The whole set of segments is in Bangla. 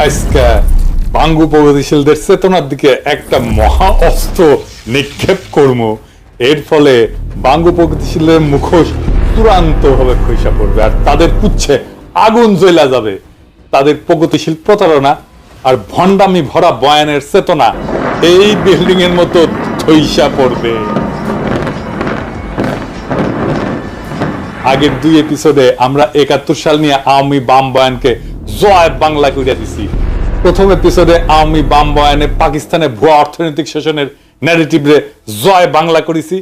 আজকে বাঙ্গু প্রগতিশীলদের চেতনার দিকে একটা মহা অস্ত্র নিক্ষেপ করবো। এর ফলে বাঙ্গু প্রগতিশীলদের মুখোশ চূড়ান্ত ভাবে খসে পড়বে আর তাদের পুচ্ছে আগুন জ্বলা যাবে। তাদের প্রগতিশীল প্রতারণা আর ভণ্ডামি ভরা বয়ানের চেতনা এই বিল্ডিং এর মতো ধইসা পড়বে। আগের 2 এপিসোডে আমরা 71 সাল নিয়ে আওয়ামী বাম বয়ানকে জয় বাংলা কইরা দিছি। প্রথম এপিসোডে আওয়ামী বাম বয়ানে পাকিস্তানে ভুয়া অর্থনৈতিক শোষণের ন্যারেটিভে জয় বাংলা করেছি।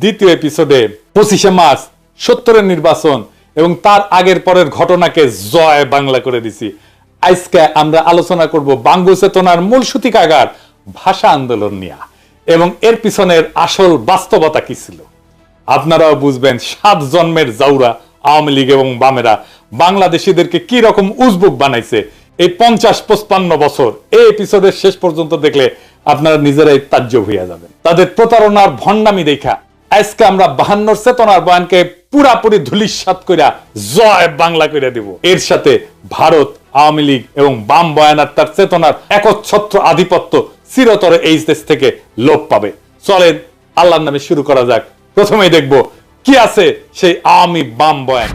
দ্বিতীয় এপিসোডে 25শে মার্চ 70-এর নির্বাচন এবং তার আগের পরের ঘটনাকে জয় বাংলা করে দিছি। আজকে আমরা আলোচনা করব বাঙ্গু চেতনার মূল সূতিকাগার ভাষা আন্দোলন নিয়ে এবং এর পিছনের আসল বাস্তবতা কি ছিল। আপনারাও বুঝবেন 7 জন্মের জাউরা আওয়ামী লীগ এবং বামেরা বাংলাদেশিদেরকে কি রকম উজবুক বানাইছে এই 50-55 বছর। এই এপিসোডের শেষ পর্যন্ত দেখলে আপনারা নিজেরাই তাজ্জব হইয়া যাবেন। তাদের প্রতারণার ভণ্ডামি দেখা আজকে আমরা 52 চেতনার বয়ানকে পুরাপুরি ধূলিসাৎ কইরা জয় বাংলা কইরা দেব। এর সাথে ভারত, আওয়ামী লীগ এবং বাম বয়ান আর তার চেতনার একচ্ছত্র আধিপত্য চিরতরে এই দেশ থেকে লোপ পাবে। চলেন আল্লাহর নামে শুরু করা যাক। প্রথমেই দেখব কি আছে সেই আওয়ামী বাম বয়ান।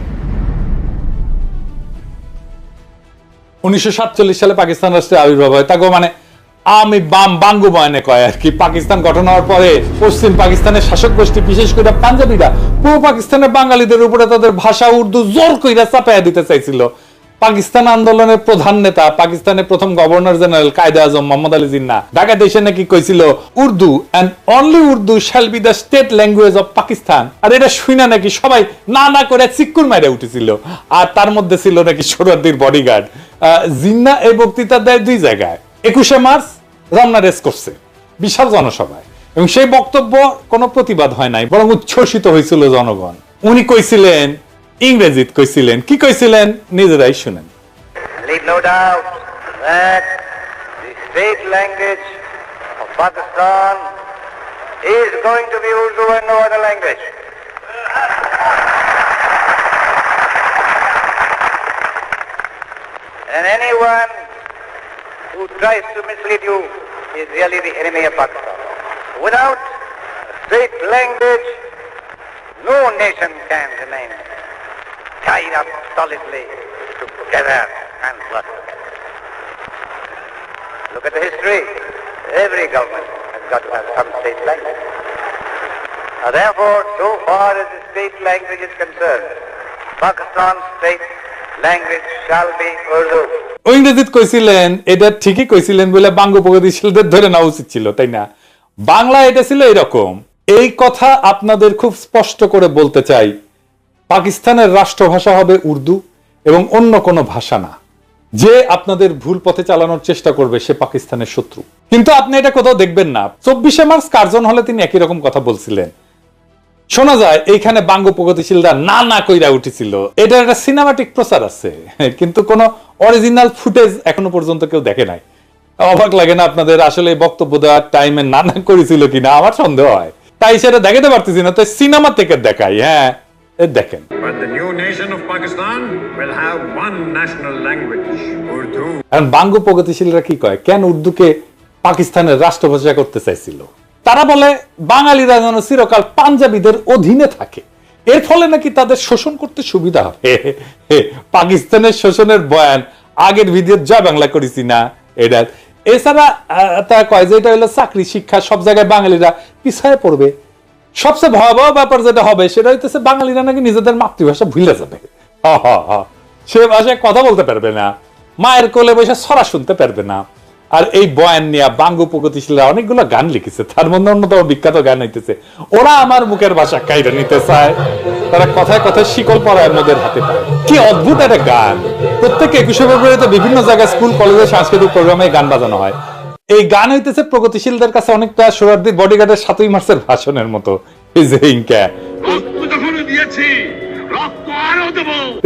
1947 সালে পাকিস্তান রাষ্ট্রের আবির্ভাব হয়। তাকে মানে আওয়ামী বাম বাঙ্গু বয়ানে কয় আর কি। পাকিস্তান গঠন হওয়ার পরে পশ্চিম পাকিস্তানের শাসক গোষ্ঠী বিশেষ করে পাঞ্জাবিরা পূর্ব পাকিস্তানের বাঙালিদের উপরে তাদের ভাষা উর্দু জোর কইরা চাপাইয়া দিতে চাইছিল। পাকিস্তান আন্দোলনের প্রধান নেতা পাকিস্তানের প্রথম গভর্নর জেনারেল কায়েদে আজম মোহাম্মদ আলী জিন্না ঢাকাতে এসে নাকি কইছিল Urdu and only Urdu shall be the state language of Pakistan. আর এটা শুনা নাকি সবাই না না করে চিক্কুর মাইরে উঠেছিল। আর তার মধ্যে ছিল নাকি সোহরাওয়ার্দীর বডিগার্ড। জিন্না এই বক্তৃতা দেয় 2 জায়গায়। 21শে মার্চ রমনা রেস করছে বিশাল জনসভায় এবং সেই বক্তব্য কোনো প্রতিবাদ হয় নাই, বরং উচ্ছ্বসিত হয়েছিল জনগণ। উনি কইছিলেন ইংরেজিতে কইছিলেন। কি কইছিলেন নিজেরাই শুনেন। Leave no doubt that the state language of Pakistan is going to be Urdu and no other language. And anyone who tries to mislead you is really the enemy of Pakistan. Without a state language, no nation can remain tied up solidly together and prosper. Look at the history. Every government has got to have some state language. Therefore, so far as the state language is concerned, Pakistan's state language shall be Urdu. ইংরেজিতে কইছিলেন, এটা ঠিকই কইছিলেন বলে বাঙ্গু প্রগতিশীলদের ধরে নেওয়া উচিত ছিল, তাই না? বাংলা এটা ছিল এরকম। এই কথা আপনাদের খুব স্পষ্ট করে বলতে চাই, পাকিস্তানের রাষ্ট্রভাষা হবে উর্দু এবং অন্য কোনো ভাষা না। যে আপনাদের ভুল পথে চালানোর চেষ্টা করবে সে পাকিস্তানের শত্রু। কিন্তু আপনি এটা কোথাও দেখবেন না। 24শে মার্চ কার্জন হলে তিনি একই রকম কথা বলছিলেন। শোনা যায় এইখানে বাঙ্গু প্রগতিশীলরা না না কইরা উঠেছিল। এটা একটা সিনেমাটিক প্রচার আছে, কিন্তু কোনো অরিজিনাল ফুটেজ এখনো পর্যন্ত কেউ দেখে নাই। অবাক লাগে না আপনাদের? আসলে বক্তব্য দেওয়ার টাইমে না না করেছিল কিনা আমার সন্দেহ হয়, তাই সেটা দেখাতে পারতেছি না। তো সিনেমা থেকে দেখাই। হ্যাঁ, দেখেন। But the new nation of Pakistan will have one national language, Urdu. এখন বাঙ্গু প্রগতিশীলরা কি কয়, কেন উর্দুকে পাকিস্তানের রাষ্ট্রভাষা করতে চাইছিল? তারা বলে বাঙালিরা যেন চিরকাল পাঞ্জাবিদের অধীনে থাকে, এর ফলে নাকি তাদের শোষণ করতে সুবিধা হবে। পাকিস্তানের শোষণের বয়ান আগের ভিডিও জয় বাংলা করেছি না এটা। এছাড়া তা কয় যে এটা হলো চাকরি শিক্ষা সব জায়গায় বাঙালিরা পিছায় পড়বে। সবচেয়ে ভয়াবহ ব্যাপার যেটা হবে সেটা হইতেছে বাঙালিরা নাকি নিজেদের মাতৃভাষা ভুলে যাবে। সে ভাষায় কথা বলতে পারবে না, মায়ের কোলে বসে ছড়া শুনতে পারবে না। আর এই বয়ান নিয়ে বাঙ্গু প্রগতিশীলরা অনেকগুলো গান লিখেছে। তার মধ্যে অন্যতম বিখ্যাত গান হইতেছে ওরা আমার মুখের ভাষা কাইরা নিতে চায়, তারা কথায় কথায় শিকল পরায় মোদের হাতে পায়। কি অদ্ভুত একটা গান। প্রত্যেক 21শে ফেব্রুয়ারিতে বিভিন্ন জায়গায় স্কুল কলেজে সাংস্কৃতিক প্রোগ্রামে গান বাজানো হয়। এই গান হইতেছে প্রগতিশীলদের কাছে অনেকটা সোহরাওয়ার্দীর বডিগার্ডের 7ই মার্চের ভাষণের মতো।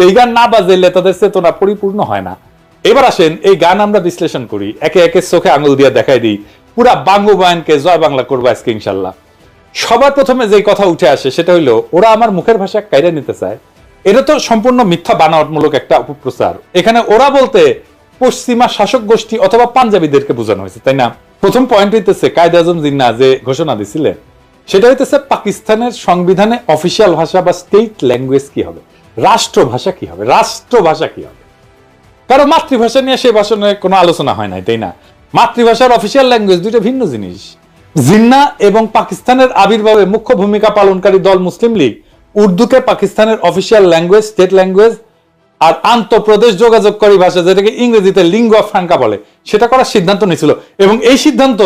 এই গান না বাজাইলে তাদের চেতনা পরিপূর্ণ হয় না। এবার আসেন এই গান আমরা বিশ্লেষণ করি, একে একে চোখে আঙুল দিয়ে দেখাই দিই। পুরা বাঙ্গু বয়ানকে জয় বাংলা করবো আজকে ইনশাল্লাহ। সবার প্রথমে যে কথা উঠে আসে সেটা হইলো ওরা আমার মুখের ভাষা কাইরা নিতে চায়। এটা তো সম্পূর্ণ মিথ্যা বানাওয়াটমূলক একটা অপপ্রচার। এখানে ওরা বলতে পশ্চিমা শাসক গোষ্ঠী অথবা পাঞ্জাবিদেরকে বোঝানো হয়েছে, তাই না? প্রথম পয়েন্ট হইতেছে কায়েদ আজম জিন্নাহ যে ঘোষণা দিছিলেন সেটা হইতেছে পাকিস্তানের সংবিধানে অফিসিয়াল ভাষা বা স্টেট ল্যাঙ্গুয়েজ কি হবে, রাষ্ট্রভাষা কি হবে, রাষ্ট্রভাষা কি হবে। কারণ মাতৃভাষা নিয়ে সে ভাষণে কোনো আলোচনা হয় নাই, তাই না? মাতৃভাষার অফিসিয়াল ল্যাঙ্গুয়েজ দুইটা ভিন্ন জিনিস। জিন্নাহ এবং পাকিস্তানের আবির্ভাবে মুখ্য ভূমিকা পালনকারী দল মুসলিম লীগ উর্দুকে পাকিস্তানের অফিসিয়াল ল্যাঙ্গুয়েজ, স্টেট ল্যাঙ্গুয়েজ আর আন্তঃপ্রদেশ যোগাযোগকারী ভাষা, যেটাকে ইংরেজিতে লিঙ্গুয়া ফ্রাঙ্কা বলে, সেটা করার সিদ্ধান্ত নিয়েছিল। এবং এই সিদ্ধান্ত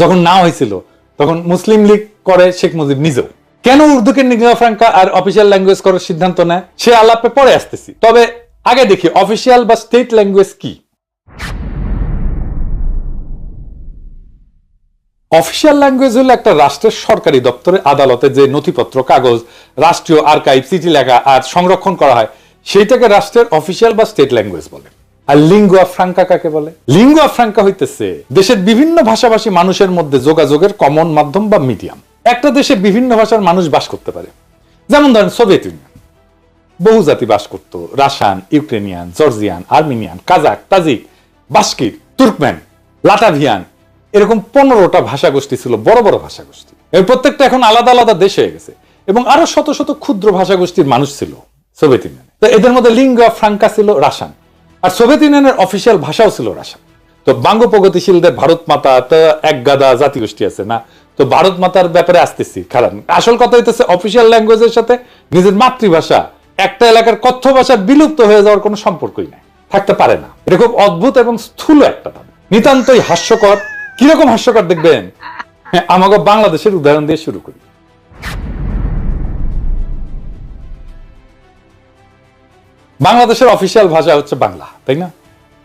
যখন না হয়েছিল তখন মুসলিম লীগ করে শেখ মুজিব নিজেও। কেন উর্দুকে লিঙ্গুয়া ফ্রাঙ্কা আর অফিসিয়াল ল্যাঙ্গুয়েজ করার সিদ্ধান্ত নেয় সে আলাপে পরে আসতেছি, তবে আগে দেখি অফিসিয়াল বা স্টেট ল্যাঙ্গুয়েজ কি। অফিসিয়াল ল্যাঙ্গুয়েজ হলো একটা রাষ্ট্রের সরকারি দপ্তরে, আদালতে যে নথিপত্র, কাগজ, রাষ্ট্রীয় আর্কাইভ, চিঠি লেখা আর সংরক্ষণ করা হয় সেইটাকে রাষ্ট্রের অফিসিয়াল বা স্টেট ল্যাঙ্গুয়েজ বলে। আর লিঙ্গুয়া ফ্রাঙ্কা কাকে বলে? লিঙ্গুয়া ফ্রাঙ্কা হইতেছে দেশের বিভিন্ন ভাষাভাষী মানুষের মধ্যে যোগাযোগের কমন মাধ্যম বা মিডিয়াম। একটা দেশে বিভিন্ন ভাষার মানুষ বাস করতে পারে, যেমন ধরেন সোভিয়েত ইউনিয়ন, বহু জাতি বাস করত, Russian, Ukrainian, Georgian, Armenian, Kazakh, Tajik, Bashkir, Turkmen, Latvian, এরকম 15টা ভাষা গোষ্ঠী ছিল, বড় বড় ভাষা গোষ্ঠী। এর প্রত্যেকটা এখন আলাদা আলাদা দেশ হয়ে গেছে এবং আরো শত শত ক্ষুদ্র ভাষা গোষ্ঠীর মানুষ ছিল সোভিয়েত ইউনিয়নে। তো এদের মধ্যে লিঙ্গুয়া ফ্রাঙ্কা ছিল রাশিয়ান, আর সোভিয়েত ইউনিয়নের অফিসিয়াল ভাষাও ছিল রাশিয়ান। তো বাঙ্গ প্রগতিশীলদের ভারত মাতা তো এক গাদা জাতিগোষ্ঠী আছে না, তো ভারত মাতার ব্যাপারে আসতেছি। কারণ আসল কথা হইতেছে অফিসিয়াল ল্যাঙ্গুয়েজের সাথে নিজের মাতৃভাষা, একটা এলাকার কথ্য ভাষা বিলুপ্ত হয়ে যাওয়ার কোনো সম্পর্কই নাই, থাকতে পারে না। এটা খুব অদ্ভুত এবং স্থূল একটা দাবি, নিতান্তই হাস্যকর। কিরকম হাস্যকর দেখবেন, আমাকে বাংলাদেশের উদাহরণ দিয়ে শুরু করি। বাংলাদেশের অফিসিয়াল ভাষা হচ্ছে বাংলা, তাই না?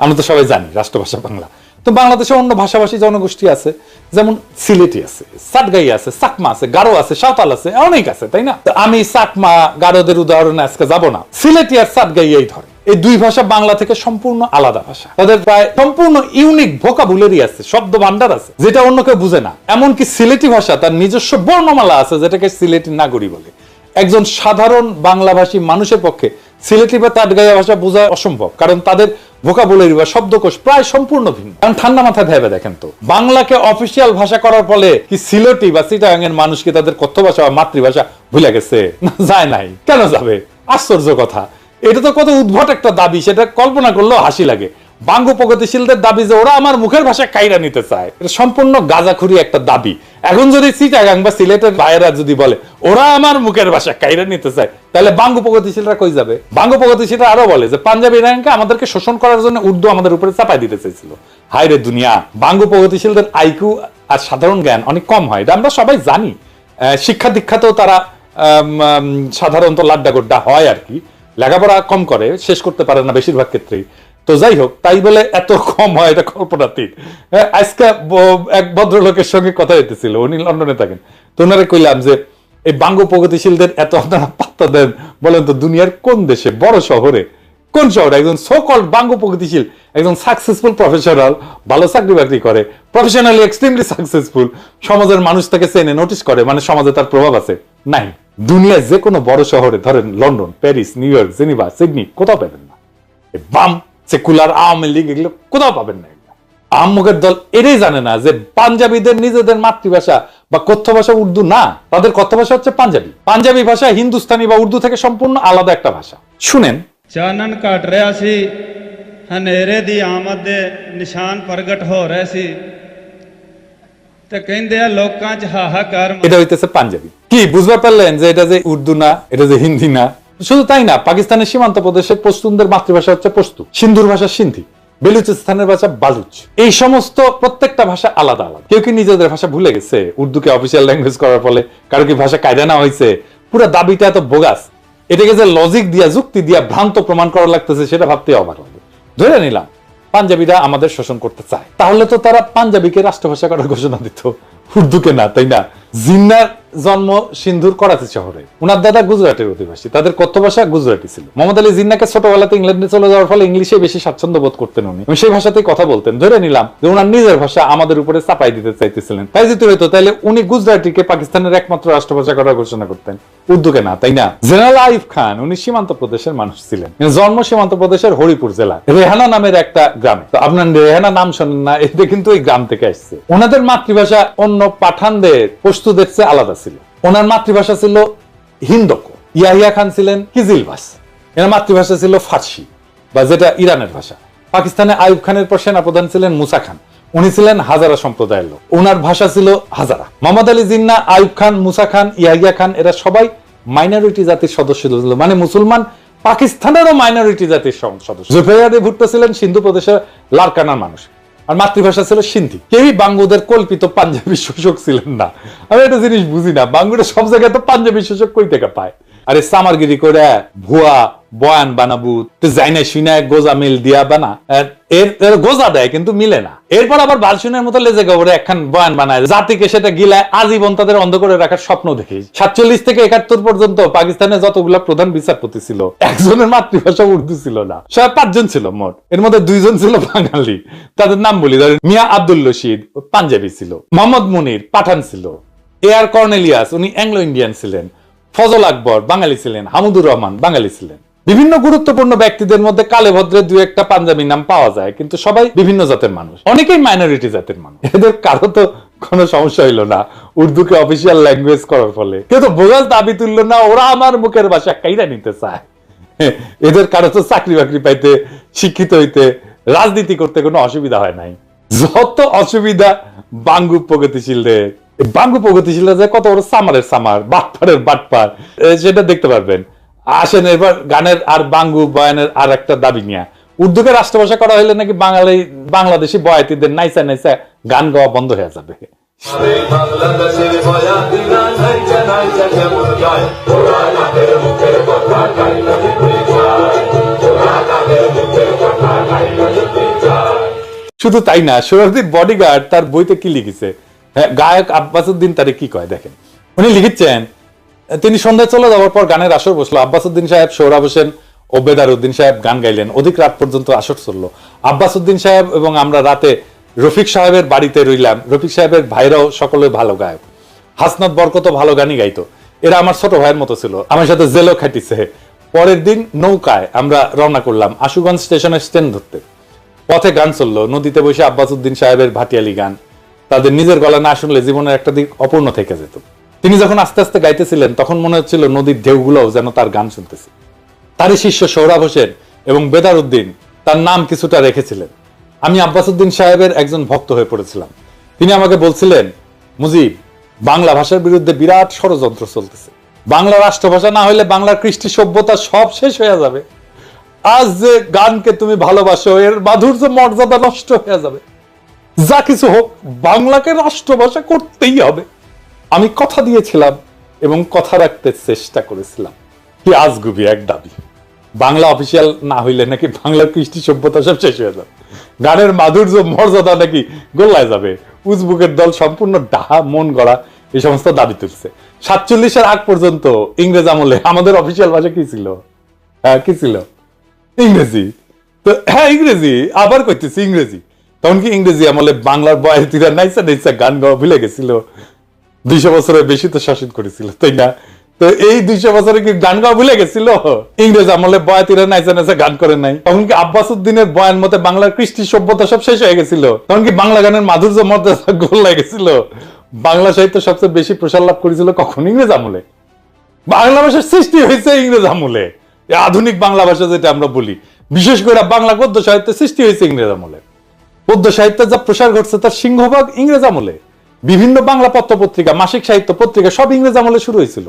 আমরা তো সবাই জানি রাষ্ট্রভাষা বাংলা। তো বাংলাদেশে অন্য ভাষাভাষী জনগোষ্ঠী আছে, যেমন সিলেটি আছে, সাতগাই আছে, চাকমা আছে, গারো আছে, সাঁওতাল আছে, অনেক আছে, তাই না? তো আমি চাকমা গারোদের উদাহরণে আজকে যাব না, সিলেটি আর সাতগাই এই ধরে। এই দুই ভাষা বাংলা থেকে সম্পূর্ণ আলাদা ভাষা, তাদের প্রায় সম্পূর্ণ ইউনিক ভোকাবুলারি আছে, শব্দ ভান্ডার আছে, যেটা অন্য কেউ বুঝে না। এমনকি সিলেটি ভাষা তার নিজস্ব বর্ণমালা আছে, যেটাকে সিলেটি নাগরী বলে। একজন সাধারণ বাংলাভাষী মানুষের পক্ষে সিলেটি বা তাটগাইয়া ভাষা বোঝা অসম্ভব, কারণ তাদের ভোকাবুলারি বা শব্দকোষ প্রায় সম্পূর্ণ ভিন্ন। কারণ ঠান্ডা মাথায় ভেবে দেখেন তো, বাংলাকে অফিসিয়াল ভাষা করার ফলে কি সিলেটি বা চিটাগাং এর মানুষ কি তাদের কথ্য ভাষা বা মাতৃভাষা ভুলে গেছে? না, যায় নাই। কেন যাবে? আশ্চর্য কথা। এটা তো কত উদ্ভট একটা দাবি, সেটা কল্পনা করলেও হাসি লাগে। বাঙ্গ প্রগতিশীলদের দাবি যে ওরা আমার মুখের ভাষা কাইরা নিতে চায়, এটা সম্পূর্ণ গাঁজাখুরি একটা দাবি। এখন যদি চিটাগাং বা সিলেটের ভাইয়েরা যদি বলে ওরা আমার মুখের ভাষা কাইরা নিতে চায়, তাহলে বাঙ্গ প্রগতিশীলরা কই যাবে? বাঙ্গ প্রগতিশীলরা আরো বলে যে পাঞ্জাবি ইরানকে আমাদেরকে শোষণ করার জন্য উর্দু আমাদের উপরে চাপাই দিতে চাইছিল। হায় রে দুনিয়া! বাঙ্গ প্রগতিশীলদের আইকিউ আর সাধারণ জ্ঞান অনেক কম হয়, এটা আমরা সবাই জানি। শিক্ষা দীক্ষাতেও তারা সাধারণত লাড্ডা গোড্ডা হয় আর কি, লেখাপড়া কম করে, শেষ করতে পারে না বেশিরভাগ ক্ষেত্রেই। তো যাই হোক, তাই বলে এত কম হয় এটা কল্পনাতীত। আজকে এক ভদ্রলোকের সঙ্গে কথা হইতেছিল, উনি লন্ডনে থাকেন। তো ওনারে কইলাম যে এই বাঙ্গ প্রগতিশীলদের এত আপনারা পাত্তা দেন, বলেন তো দুনিয়ার কোন দেশে, বড় শহরে, কোন শহরে একজন সোকল্ড বাঙ্গ প্রগতিশীল, একজন সাকসেসফুল প্রফেশনাল, ভালো চাকরি বাকরি করে, প্রফেশনালি এক্সট্রিমলি সাকসেসফুল, সমাজের মানুষ তাকে চেনে, নোটিস করে, মানে সমাজে তার প্রভাব আছে? নাই। দুনিয়ার যে কোনো বড় শহরে, ধরেন London, Paris, new York, Geneva, Sydney, কোথাও পাবেন না। বাম, সেকুলার, আওয়ামী লীগ, এগুলো কোথাও পাবেন না। আহম্মকের দল এটাই জানে না যে পাঞ্জাবিদের নিজেদের মাতৃভাষা বা কথ্য ভাষা উর্দু না, তাদের কথ্য ভাষা হচ্ছে পাঞ্জাবি। পাঞ্জাবি ভাষা হিন্দুস্তানি বা উর্দু থেকে সম্পূর্ণ আলাদা একটা ভাষা। শুনেন, ਚਾਨਣ ਘਟ ਰਿਹਾ ਸੀ, ਹਨੇਰੇ ਦੀ ਆਮਦ ਦੇ ਨਿਸ਼ਾਨ ਪ੍ਰਗਟ ਹੋ ਰਹੇ ਸੀ ਤੇ ਕਹਿੰਦੇ ਆ ਲੋਕਾਂ 'ਚ ਹਾਹਾਕਾਰ। এটা হইতেছে পাঞ্জাবি। কি বুঝতে পারলেন যে এটা যে উর্দু না, এটা যে হিন্দি না? শুধু তাই না, পাকিস্তানের সীমান্ত প্রদেশের পশতুনদের মাতৃভাষা হচ্ছে পশতু, সিন্ধুর ভাষা সিন্ধি, বেলুচিস্তানের ভাষা বালুচ। এই সমস্ত প্রত্যেকটা ভাষা আলাদা আলাদা। কেউ কি নিজেদের ভাষা ভুলে গেছে উর্দুকে অফিসিয়াল ল্যাঙ্গুয়েজ করার ফলে? কারো কি ভাষা কায়দা না হয়েছে? পুরো দাবিটা এত বোগাস, এটাকে যে লজিক দিয়া, যুক্তি দিয়া ভ্রান্ত প্রমাণ করা লাগতেছে, সেটা ভাবতে অবাক লাগে। ধরে নিলাম পাঞ্জাবিরা আমাদের শোষণ করতে চায়, তাহলে তো তারা পাঞ্জাবিকে রাষ্ট্রভাষা করার ঘোষণা দিত, উর্দুকে না, তাই না? জিন্নার জন্ম সিন্ধুর করাচি শহরে। উনার দাদা গুজরাটের অধিবাসী, তাদের কথ্য ভাষা গুজরাটি ছিল। মোহাম্মদ আলী জিন্নাকে ছোটবেলাতে ইংল্যান্ডে চলে যাওয়ার ফলে ইংলিশে বেশি স্বাচ্ছন্দ্য বোধ করতেন উনি, এবং সেই ভাষাতেই কথা বলতেন। ধরে নিলাম যে উনার নিজের ভাষা আমাদের উপরে চাপাই দিতে চাইতেছিলেন। তাই যদি হইতো তাহলে উনি গুজরাটিকে পাকিস্তানের একমাত্র রাষ্ট্রভাষা করার ঘোষণা করতেন, উর্দুকে না, তাই না? জেনারেল আইয়ুব খান উনি সীমান্ত প্রদেশের মানুষ ছিলেন, জন্ম সীমান্ত প্রদেশের হরিপুর জেলা রেহানা নামের একটা গ্রামে। তো আপনার রেহানা নাম শোনেন না, এটা কিন্তু এই গ্রাম থেকে আসছে। ওনাদের মাতৃভাষা অন্য পাঠানদের পশতুদের চেয়ে আলাদা ছিল। ওনার মাতৃভাষা ছিল হিন্দকো। ইয়াহিয়া খান ছিলেন কিজিলভাস, এনার মাতৃভাষা ছিল ফার্সি বা যেটা ইরানের ভাষা। পাকিস্তানে আইয়ুব খানের পর সেনাপ্রধান ছিলেন মুসা খান, উনি ছিলেন হাজারা সম্প্রদায়ের লোক, ওনার ভাষা ছিল হাজারা। মোহাম্মদ আলী জিন্নাহ, আইয়ুব খান, মুসা খান, ইয়াহিয়া খান এরা সবাই মাইনরিটি জাতির সদস্য ছিল, মানে মুসলমান পাকিস্তানেরও মাইনরিটি জাতির সদস্য। জুলফিকার আলী ভুট্টো ছিলেন সিন্ধু প্রদেশের লারকানার মানুষ, আর মাতৃভাষা ছিল সিন্ধি। কেউই বাঙ্গুদের কল্পিত পাঞ্জাবি শোষক ছিলেন না। আমি একটা জিনিস বুঝি না, বাঙ্গুরা সব জায়গায় তো পাঞ্জাবি শোষক কই থেকে পায়? আরে সামারগিরি করে ভুয়া বয়ান বানাবু, জাইনা শুনে গোজা মিল দিয়া বানা, এর গোজা দেয় কিন্তু মিলে না। এরপর আবার বালসুনের মতো লেজে গবরে একখান বয়ান বানায়, জাতিকে সেটা গিলায় আজীবন তাদের অন্ধ করে রাখার স্বপ্ন দেখি। 47 থেকে 71 পর্যন্ত পাকিস্তানে যতগুলা প্রধান বিচারপতি ছিল, একজনের মাতৃভাষা উর্দু ছিল না। সবাই 5 জন ছিল মোট, এর মধ্যে 2 জন ছিল বাঙালি। তাদের নাম বলি, ধরেন মিয়া আব্দুল রশিদ পাঞ্জাবি ছিল, মোহাম্মদ মুনির পাঠান ছিল, এআর কর্নেলিয়াস উনি অ্যাংলো ইন্ডিয়ান ছিলেন, ফজল আকবর বাঙালি ছিলেন, হামুদুর রহমান বাঙালি ছিলেন। বিভিন্ন গুরুত্বপূর্ণ ব্যক্তিদের মধ্যে কালে ভদ্রে 2-1টা পাঞ্জাবি নাম পাওয়া যায়, কিন্তু সবাই বিভিন্ন জাতের মানুষ, অনেকেই মাইনরিটি জাতের মানুষ। এদের কারো তো কোনো সমস্যা হইল না উর্দুকে অফিসিয়াল ল্যাঙ্গুয়েজ করার ফলে, কেউ তো বোগাস দাবি তুললো না, ওরা আমার মুখের ভাষা কাইরা নিতে চায়। এদের কারো তো চাকরি বাকরি পাইতে, শিক্ষিত হইতে, রাজনীতি করতে কোনো অসুবিধা হয় নাই। যত অসুবিধা বাঙ্গু প্রগতিশীলদের। বাঙ্গু প্রগতিশীলরা যে কত বড় সামারের সামার, বাটপারের বাটপার, সেটা দেখতে পারবেন। আসেন এবার গানের আর বাঙ্গু বয়ানের আর একটা দাবি নিয়ে। উর্দুকে রাষ্ট্রভাষা করা হলে নাকি বাংলাদেশি বয়াতিদের নাইসা নাইসা গান গাওয়া বন্ধ হয়ে যাবে। শুধু তাই না, সোহরাওয়ার্দীর বডিগার্ড তার বইতে কি লিখেছে, গায়ক আব্বাস উদ্দিন তারে কি কয় দেখেন। উনি লিখেছেন, তিনি সন্ধ্যায় চলে যাওয়ার পর গানের আসর বসলো। আব্বাস উদ্দিন সাহেব, সোহরাব হোসেন ও বেদার উদ্দিন সাহেব গান গাইলেন। অধিক রাত পর্যন্ত আসর চললো। আব্বাস উদ্দিন সাহেব এবং আমরা রাতে রফিক সাহেবের বাড়িতে রইলাম। রফিক সাহেবের ভাইরাও সকলে ভালো গায়ক, হাসনাত বরকত ভালো গানই গাইতো। এরা আমার ছোট ভাইয়ের মতো ছিল, আমার সাথে জেলও খাটিছে। পরের দিন নৌকায় আমরা রওনা করলাম আশুগঞ্জ স্টেশনের স্ট্যান্ড ধরতে। পথে গান চললো, নদীতে বসে আব্বাস উদ্দিন সাহেবের ভাটিয়ালি গান। তাদের নিজের গলা না শুনলে জীবনের একটা দিক অপূর্ণ থেকে যেত। তিনি যখন আস্তে আস্তে গাইতেছিলেন তখন মনে হচ্ছিল নদীর ঢেউগুলোও যেন তার গান শুনতেছে। তারই শিষ্য সোহরাব হোসেন এবং বেদার উদ্দিন তার নাম কিছুটা রেখেছিলেন। আমি আব্বাস উদ্দিন সাহেবের একজন ভক্ত হয়ে পড়েছিলাম। তিনি আমাকে বলছিলেন, মুজিব, বাংলা ভাষার বিরুদ্ধে বিরাট ষড়যন্ত্র চলতেছে। বাংলা রাষ্ট্রভাষা না হলে বাংলার কৃষ্টি সভ্যতা সব শেষ হয়ে যাবে। আজ যে গানকে তুমি ভালোবাসো এর মাধুর্য মর্যাদা নষ্ট হয়ে যাবে। যা কিছু হোক, বাংলাকে রাষ্ট্রভাষা করতেই হবে। আমি কথা দিয়েছিলাম এবং কথা রাখতে চেষ্টা করেছিলাম। কি আজগুবি এক দাবি, বাংলা অফিসিয়াল না হইলে নাকি বাংলার কৃষ্টি সভ্যতা সব শেষ হয়ে যাবে, গানের মাধুর্য মর্যাদা নাকি গোল্লায় যাবে। উজবুকের দল সম্পূর্ণ ডাহা মন গড়া এই সমস্ত দাবি তুলছে। 47-এর আগ পর্যন্ত ইংরেজ আমলে আমাদের অফিসিয়াল ভাষা কি ছিল? কি ছিল? ইংরেজি। তো ইংরেজি, আবার কইতেছি ইংরেজি। তখন কি ইংরেজি আমলে বাংলার বয়াতিরা নাইসা নাইসা গান গাওয়া ভুলে গেছিল? 200 বছরের বেশি তো শাসন করেছিল, তাই না? তো এই 200 বছরে কি গান গাওয়া ভুলে গেছিল? ইংরেজ আমলে বয়াতিরা নাইসা নাইসা গান করে নাই? তখন কি আব্বাস উদ্দিনের বয়ান মতে বাংলার কৃষ্টি সভ্যতা সব শেষ হয়ে গেছিল? তখন কি বাংলা গানের মাধুর্য মর্যাদা গোল্লায় গেছিল? বাংলা সাহিত্য সবচেয়ে বেশি প্রসার লাভ করেছিল কখন? ইংরেজ আমলে। বাংলা ভাষার সৃষ্টি হয়েছে ইংরেজ আমলে। আধুনিক বাংলা ভাষা যেটা আমরা বলি, বিশেষ করে বাংলা গদ্য সাহিত্যের সৃষ্টি হয়েছে ইংরেজ আমলে। পদ্য সাহিত্যের যা প্রসার ঘটছে তার সিংহভাগ ইংরেজ আমলে। বিভিন্ন বাংলা পত্র পত্রিকা, মাসিক সাহিত্য পত্রিকা সব ইংরেজ আমলে শুরু হয়েছিল।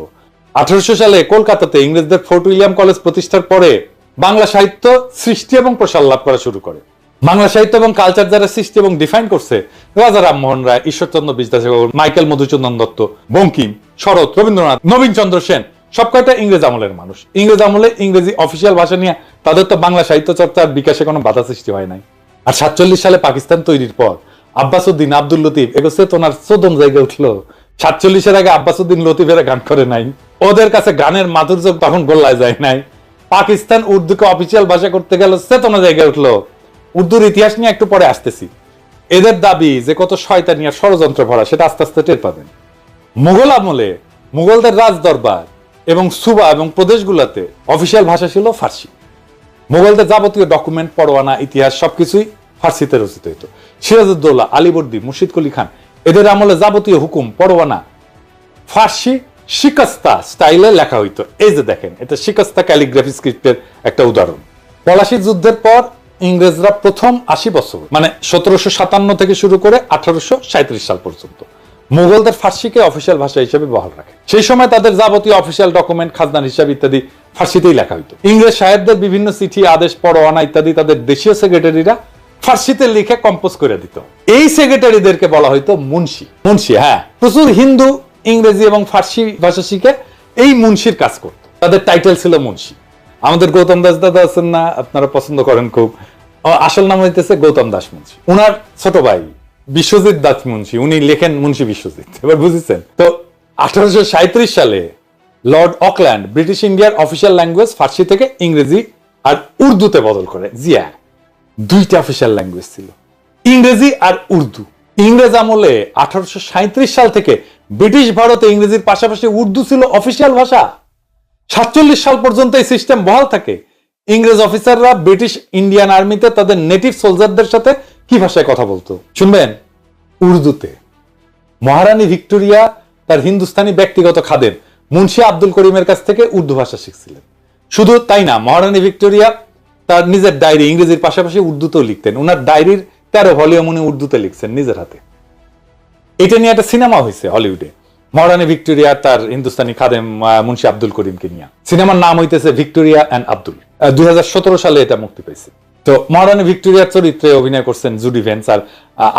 1800 সালে কলকাতাতে ইংরেজদের ফোর্ট উইলিয়াম কলেজ প্রতিষ্ঠার পরে বাংলা সাহিত্য সৃষ্টি এবং প্রসার লাভ করা শুরু করে। বাংলা সাহিত্য এবং কালচার যারা সৃষ্টি এবং ডিফাইন করছে, রাজা রামমোহন রায়, ঈশ্বরচন্দ্র বিদ্যাসাগর, মাইকেল মধুসূদন দত্ত, বঙ্কিম, শরৎ, রবীন্দ্রনাথ, নবীন চন্দ্র সেন, সব কয়টা ইংরেজ আমলের মানুষ। ইংরেজ আমলে ইংরেজি অফিসিয়াল ভাষা নিয়ে তাদের তো বাংলা সাহিত্য চর্চার বিকাশে কোনো বাধা সৃষ্টি হয় নাই। আর 47 সালে পাকিস্তান তৈরির পর আব্বাস উদ্দিন, আব্দুল লতিফ এগো চেতনার চোদন জায়গায় উঠলো। 47-এর আগে আব্বাসউদ্দিন লতিফেরা গান করে নাই, ওদের কাছে গানের মাধুর্য তখন গোল্লায় যায় নাই। পাকিস্তান উর্দুকে অফিসিয়াল ভাষা করতে গেল, চেতনা জায়গায় উঠলো। উর্দুর ইতিহাস নিয়ে একটু পরে আসতেছি। এদের দাবি যে কত শয়তানি আর ষড়যন্ত্র ভরা, সেটা আস্তে আস্তে টের পাবেন। মুঘল আমলে মুঘলদের রাজ দরবার এবং সুবা এবং প্রদেশগুলোতে অফিসিয়াল ভাষা ছিল ফার্সি। মুঘলদের যাবতীয় ডকুমেন্ট, পরোয়ানা, ইতিহাস সবকিছুই ফার্সিতে রচিত হতো। সিরাজউদ্দৌলা, আলীবর্দী, মুর্শিদ কুলি খান, এদের আমলে যাবতীয় হুকুম, পরোয়ানা ফার্সি শিকস্তা স্টাইলে লেখা হইতো। এই যে দেখেন, এটা শিকস্তা ক্যালিগ্রাফি স্ক্রিপ্টের একটা উদাহরণ। পলাশী যুদ্ধের পর ইংরেজরা প্রথম 80 বছর, মানে 1757 থেকে শুরু করে 1837 সাল পর্যন্ত মুঘলদের ফার্সিকে অফিসিয়াল ভাষা হিসেবে বহাল রাখে। সেই সময় তাদের যাবতীয় অফিসিয়াল ডকুমেন্ট, খাজনার হিসাব ইত্যাদি ফার্সিতেই লেখা হইতো। ইংরেজ সাহেবদের বিভিন্ন চিঠি, আদেশ, পরোয়ানা ইত্যাদি তাদের দেশীয় সেক্রেটারিরা ফার্সিতে লিখে কম্পোজ করে দিত। এই সেক্রেটারিদেরকে বলা হইতো মুন্সি। মুন্সি, হ্যাঁ, প্রচুর হিন্দু ইংরেজি এবং ফার্সি ভাষা শিখে এই মুন্সির কাজ করত। তাদের টাইটেল ছিল মুন্সি। আমাদের গৌতম দাস দাদা আছেন না, আপনারা পছন্দ করেন খুব, আসল নাম হইতেছে গৌতম দাস মুন্সি। উনার ছোট ভাই বিশ্বজিৎ দাস মুন্সি, উনি লেখেন মুন্সি বিশ্বজিৎ। এবার বুঝেছেন তো? 1837 সালে লর্ড অকল্যান্ড ব্রিটিশ ইন্ডিয়ার অফিসিয়াল ল্যাঙ্গুয়েজ ফার্সি থেকে ইংরেজি আর উর্দুতে বদল করে। জিয়া, দুইটা অফিসিয়াল ল্যাঙ্গুয়েজ ছিল, ইংরেজি আর উর্দু। ইংরেজ আমলে 1837 সাল থেকে ব্রিটিশ ভারতে ইংরেজির পাশাপাশি উর্দু ছিল অফিসিয়াল ভাষা। 47 সাল পর্যন্ত এই সিস্টেম বহাল থাকে। ইংরেজ অফিসাররা ব্রিটিশ ইন্ডিয়ান আর্মিতে তাদের নেটিভ সোলজারদের সাথে কি ভাষায় কথা বলতো শুনবেন? উর্দুতে। মহারানী ভিক্টোরিয়া তার হিন্দুস্তানি ব্যক্তিগত খাদেম মুন্সি আব্দুল করিমের কাছ থেকে উর্দু ভাষা শিখছিলেন। শুধু তাই না, মহারানী ভিক্টোরিয়া তার নিজের ডায়েরি ইংরেজির পাশাপাশি উর্দুতেও লিখতেন। ওনার ডায়েরির 13 ভলিউম উনি উর্দুতে লিখছেন নিজের হাতে। এটা নিয়ে একটা সিনেমা হয়েছে হলিউডে, মহারানী ভিক্টোরিয়া তার হিন্দুস্তানি খাদেম মুন্সি আব্দুল করিমকে নিয়ে। সিনেমার নাম হইতেছে ভিক্টোরিয়া অ্যান্ড আব্দুল। 2017 সালে এটা মুক্তি পাইছে। তো মহারানী ভিক্টোরিয়ার চরিত্রে অভিনয় করছেন জুডি ভেন্স, আর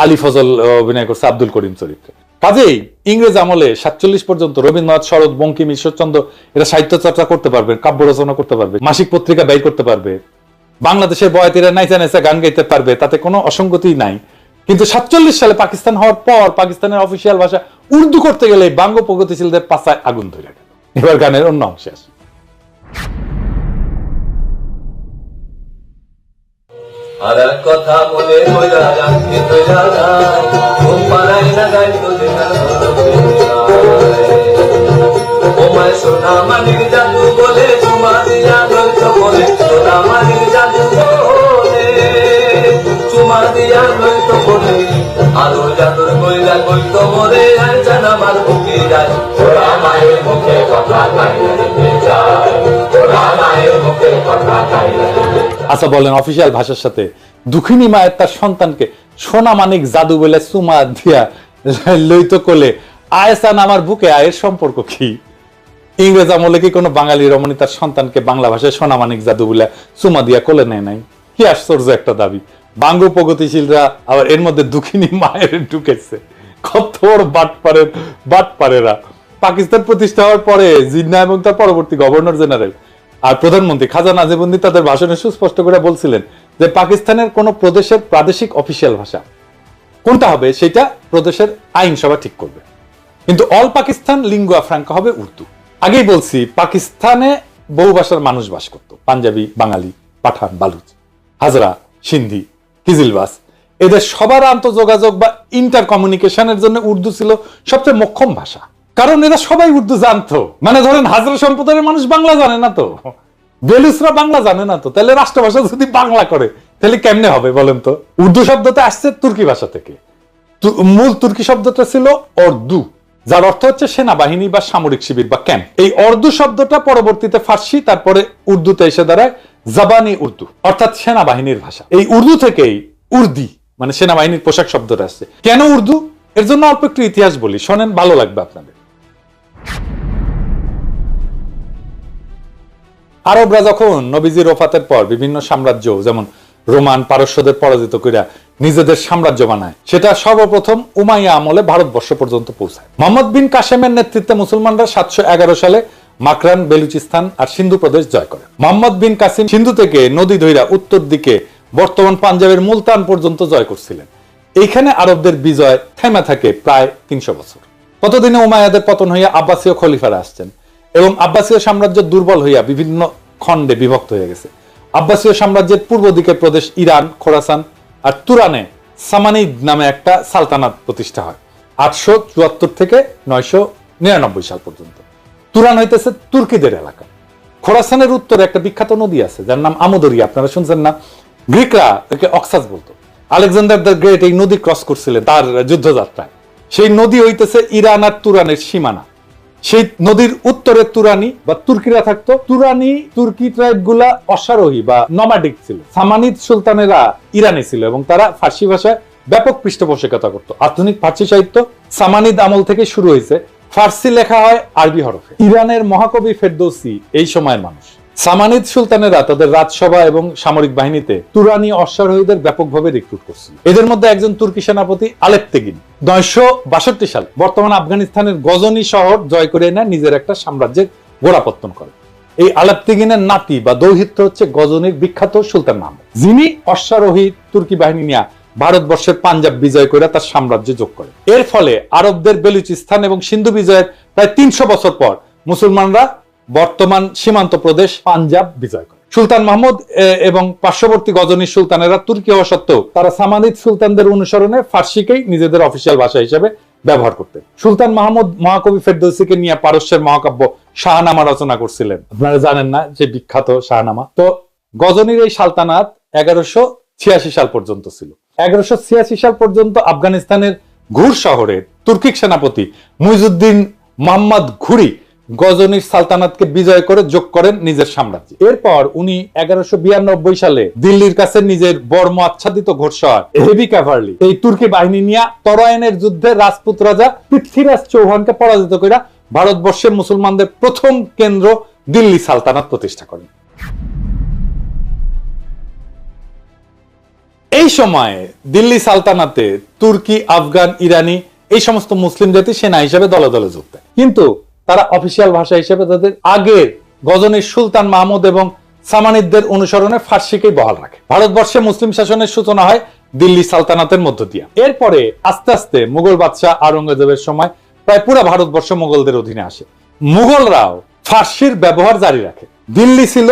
আলী ফজল অভিনয় করছে আব্দুল করিম চরিত্রে। কাজেই ইংরেজ আমলে 47 পর্যন্ত রবীন্দ্রনাথ, শরৎ, বঙ্কিম, ঈশ্বরচন্দ্র এরা সাহিত্য চর্চা করতে পারবে, কাব্য রচনা করতে পারবে, মাসিক পত্রিকা ব্যয় করতে পারবে, বাংলাদেশের বয়াতিরা নাইচা নাইচা গান গাইতে পারবে, তাতে কোনো অসঙ্গতি নাই। কিন্তু 47 সালে পাকিস্তান হওয়ার পর পাকিস্তানের অফিসিয়াল ভাষা উর্দু করতে গেলে বাঙ্গ প্রগতিশীলদের পাছায় আগুন ধরে গেল। এবার গানের অন্য অংশে আসি। আর কথা মনে কইরা রাখতে কইরা যায় ঘুম পাড়াই না গাই তোদের না ওমায় সোনা মানিক জাদু বলে চুমা দিয়া লইতো বলে সোনা মানিক জাদু বলে চুমা দিয়া লইতো বলে আলো জাদুর কইরা কইতো মরে আর জানা মার বুকে যায় ওরা মায়ের মুখে কথা কাইতে যায় ওরা মায়ের মুখে কথা কাইতে। আচ্ছা বলেন, অফিসিয়াল ভাষার সাথে দুঃখিনী মায়ের তার সন্তানকে সোনা মানিক জাদু বলে চুমা দিয়া লইতো কোলে আয়সান আমার বুকে, আয়ের সম্পর্ক কি? ইংরেজ আমলে কি কোনো বাঙালি রমণী তার সন্তানকে বাংলা ভাষায় সোনা মানিক জাদু বলে চুমা দিয়া কোলে নেয় নাই? কি আশ্চর্য একটা দাবি। বাঙ্গ প্রগতিশীলরা আবার এর মধ্যে দুঃখিনী মায়ের ঢুকেছে। কত বড় বাটপারেরা। পাকিস্তান প্রতিষ্ঠা হওয়ার পরে জিন্নাহ এবং তার পরবর্তী গভর্নর জেনারেল আর প্রধানমন্ত্রী খাজা নাজিবুদ্দিন তাদের ভাষণে সুস্পষ্ট করে বলছিলেন যে পাকিস্তানের কোন প্রদেশের প্রাদেশিক অফিসিয়াল ভাষা কোনটা হবে সেটা প্রদেশের আইনসভা ঠিক করবে, কিন্তু অল পাকিস্তান লিঙ্গুয়া ফ্রাঙ্কা হবে উর্দু। আগেই বলছি, পাকিস্তানে বহু ভাষার মানুষ বাস করত, পাঞ্জাবি, বাঙালি, পাঠান, বালুচ, হাজরা, সিন্ধি, কিজিলবাস। এদের সবার আন্তঃযোগাযোগ বা ইন্টার কমিউনিকেশনের জন্য উর্দু ছিল সবচেয়ে মোক্ষম ভাষা, কারণ এরা সবাই উর্দু জানতো। মানে ধরেন হাজরা সম্প্রদায়ের মানুষ বাংলা জানে না তো, বেলুচরা বাংলা জানে না তো, তাহলে রাষ্ট্রভাষা যদি বাংলা করে তাহলে কেমনে হবে বলেন তো? উর্দু শব্দটা আসছে তুর্কি ভাষা থেকে। মূল তুর্কি শব্দটা ছিল অর্দু, যার অর্থ হচ্ছে সেনাবাহিনী বা সামরিক শিবির বা ক্যাম্প। এই অর্দু শব্দটা পরবর্তীতে ফার্সি, তারপরে উর্দুতে এসে দাঁড়ায় জাবানি উর্দু, অর্থাৎ সেনাবাহিনীর ভাষা। এই উর্দু থেকেই উর্দি মানে সেনাবাহিনীর পোশাক শব্দটা আসছে। কেন উর্দু? এর জন্য অল্প একটু ইতিহাস বলি, শোনেন, ভালো লাগবে আপনাদের। আরবরা যখন নবীজির ওফাতের পর বিভিন্ন সাম্রাজ্য যেমন রোমান, পারস্যদের পরাজিত কইরা নিজেদের সাম্রাজ্য বানায়, সেটা সর্বপ্রথম উমাইয়া আমলে ভারতবর্ষ পর্যন্ত পৌঁছায়। মোহাম্মদ বিন কাসেমের নেতৃত্বে মুসলমানরা 711 সালে মাকরান, বেলুচিস্তান আর সিন্ধু প্রদেশ জয় করে। মোহাম্মদ বিন কাসিম সিন্ধু থেকে নদী ধইরা উত্তর দিকে বর্তমান পাঞ্জাবের মুলতান পর্যন্ত জয় করছিলেন। এইখানে আরবদের বিজয় থেমে থাকে প্রায় 300 বছর। ততদিনে উমাইয়াদের পতন হইয়া আব্বাসীয় খলিফারা আসছেন এবং আব্বাসীয় সাম্রাজ্য দুর্বল হইয়া বিভিন্ন খণ্ডে বিভক্ত হয়ে গেছে। আব্বাসীয় সাম্রাজ্যের পূর্ব দিকের প্রদেশ ইরান, খোরাসান আর তুরানে সামানিদ নামে একটা সালতানাত প্রতিষ্ঠা হয় 874 থেকে 999 সাল পর্যন্ত। তুরান হইতেছে তুর্কিদের এলাকা। খোরাসানের উত্তরে একটা বিখ্যাত নদী আছে যার নাম আমুদরিয়া, আপনারা শুনছেন না? গ্রিকরা একে অক্সাস বলতো। আলেকজান্ডার দ্য গ্রেট এই নদী ক্রস করছিলেন তার যুদ্ধযাত্রায়। সেই নদী হইতেছে ইরান আর তুরানের সীমানা। সেই নদীর উত্তরে তুরানি বা তুর্কিরা থাকতো। তুরানি তুর্কি ট্রাইব গুলা অশ্বারোহী বা নমাডিক ছিল। সামানিদ সুলতানেরা ইরানি ছিল এবং তারা ফার্সি ভাষায় ব্যাপক পৃষ্ঠপোষকতা করত। আধুনিক ফার্সি সাহিত্য সামানিদ আমল থেকে শুরু হয়েছে। ফার্সি লেখা হয় আরবি হরফে। ইরানের মহাকবি ফেরদৌসি এই সময়ের মানুষ। সামানিদ সুলতানেরা তাদের রাজসভা এবং সামরিক বাহিনীতে তুরানি অশ্বারোহীদের ব্যাপকভাবে রিক্রুট করছিল। এদের মধ্যে একজন তুর্কি সেনাপতি আলেপ্তেগিন 962 সাল বর্তমান আফগানিস্তানের গজনি শহর জয় করে এনে নিজের একটা সাম্রাজ্যের গোড়াপত্তন করে। এই আলেপ্তেগিনের নাতি বা দৌহিত্র হচ্ছে গজনির বিখ্যাত সুলতান মাহমুদ, যিনি অশ্বারোহী তুর্কি বাহিনী নিয়ে ভারতবর্ষের পাঞ্জাব বিজয় করে তার সাম্রাজ্য যোগ করে। এর ফলে আরবদের বেলুচিস্তান এবং সিন্ধু বিজয়ের প্রায় 300 বছর পর মুসলমানরা বর্তমান সীমান্ত প্রদেশ পাঞ্জাব বিজয় করে। সুলতান মাহমুদ এবং পার্শ্ববর্তী গজনী সুলতানেরা তুর্কি হওয়া সত্ত্বেও তারা সামানিদ সুলতানদের অনুসরণে ফার্সিকেই নিজেদের অফিসিয়াল ভাষা হিসেবে ব্যবহার করতেন। সুলতান মাহমুদ মহাকবি ফেরদৌসিকে নিয়ে পারস্যের মহাকাব্য শাহনামা রচনা করছিলেন। আপনারা জানেন না যে বিখ্যাত শাহনামা? তো গজনীর এই সালতানাত 1186 সাল পর্যন্ত ছিল। 1186 সাল পর্যন্ত আফগানিস্তানের ঘুর শহরে তুর্কিক সেনাপতি মুইজুদ্দিন মোহাম্মদ ঘুরি গজনির সালতানাতকে বিজয় করে যোগ করেন নিজের সাম্রাজ্যে। এরপর উনি 1192 সালে দিল্লির কাছে নিজের বর্ম আচ্ছাদিত ঘোড়সওয়ার হেভি ক্যাভারলি এই তুর্কি বাহিনী নিয়ে তরাইনের যুদ্ধে রাজপুত রাজা পৃথ্বীরাজ চৌহানকে পরাজিত করে ভারতবর্ষের মুসলমানদের প্রথম কেন্দ্র দিল্লি সালতানাত প্রতিষ্ঠা করেন। এই সময়ে দিল্লি সালতানাতে তুর্কি, আফগান, ইরানি এই সমস্ত মুসলিম জাতি সেনা হিসেবে দলে দলে যোগ দেয়, কিন্তু তারা অফিসিয়াল ভাষা হিসেবে তাদের আগের গজনীর সুলতান মাহমুদ এবং সামানিদদের অনুসরণে ফার্সিকেই বহাল রাখে। ভারতবর্ষে মুসলিম শাসনের সূচনা হয় দিল্লি সালতানাতের মধ্য দিয়ে। এরপরে আস্তে আস্তে মুঘল বাদশাহ আওরঙ্গজেবের সময় প্রায় পুরো ভারতবর্ষ মুঘলদের অধীনে আসে। মুঘলরাও ফার্সির ব্যবহার জারি রাখে। দিল্লি ছিল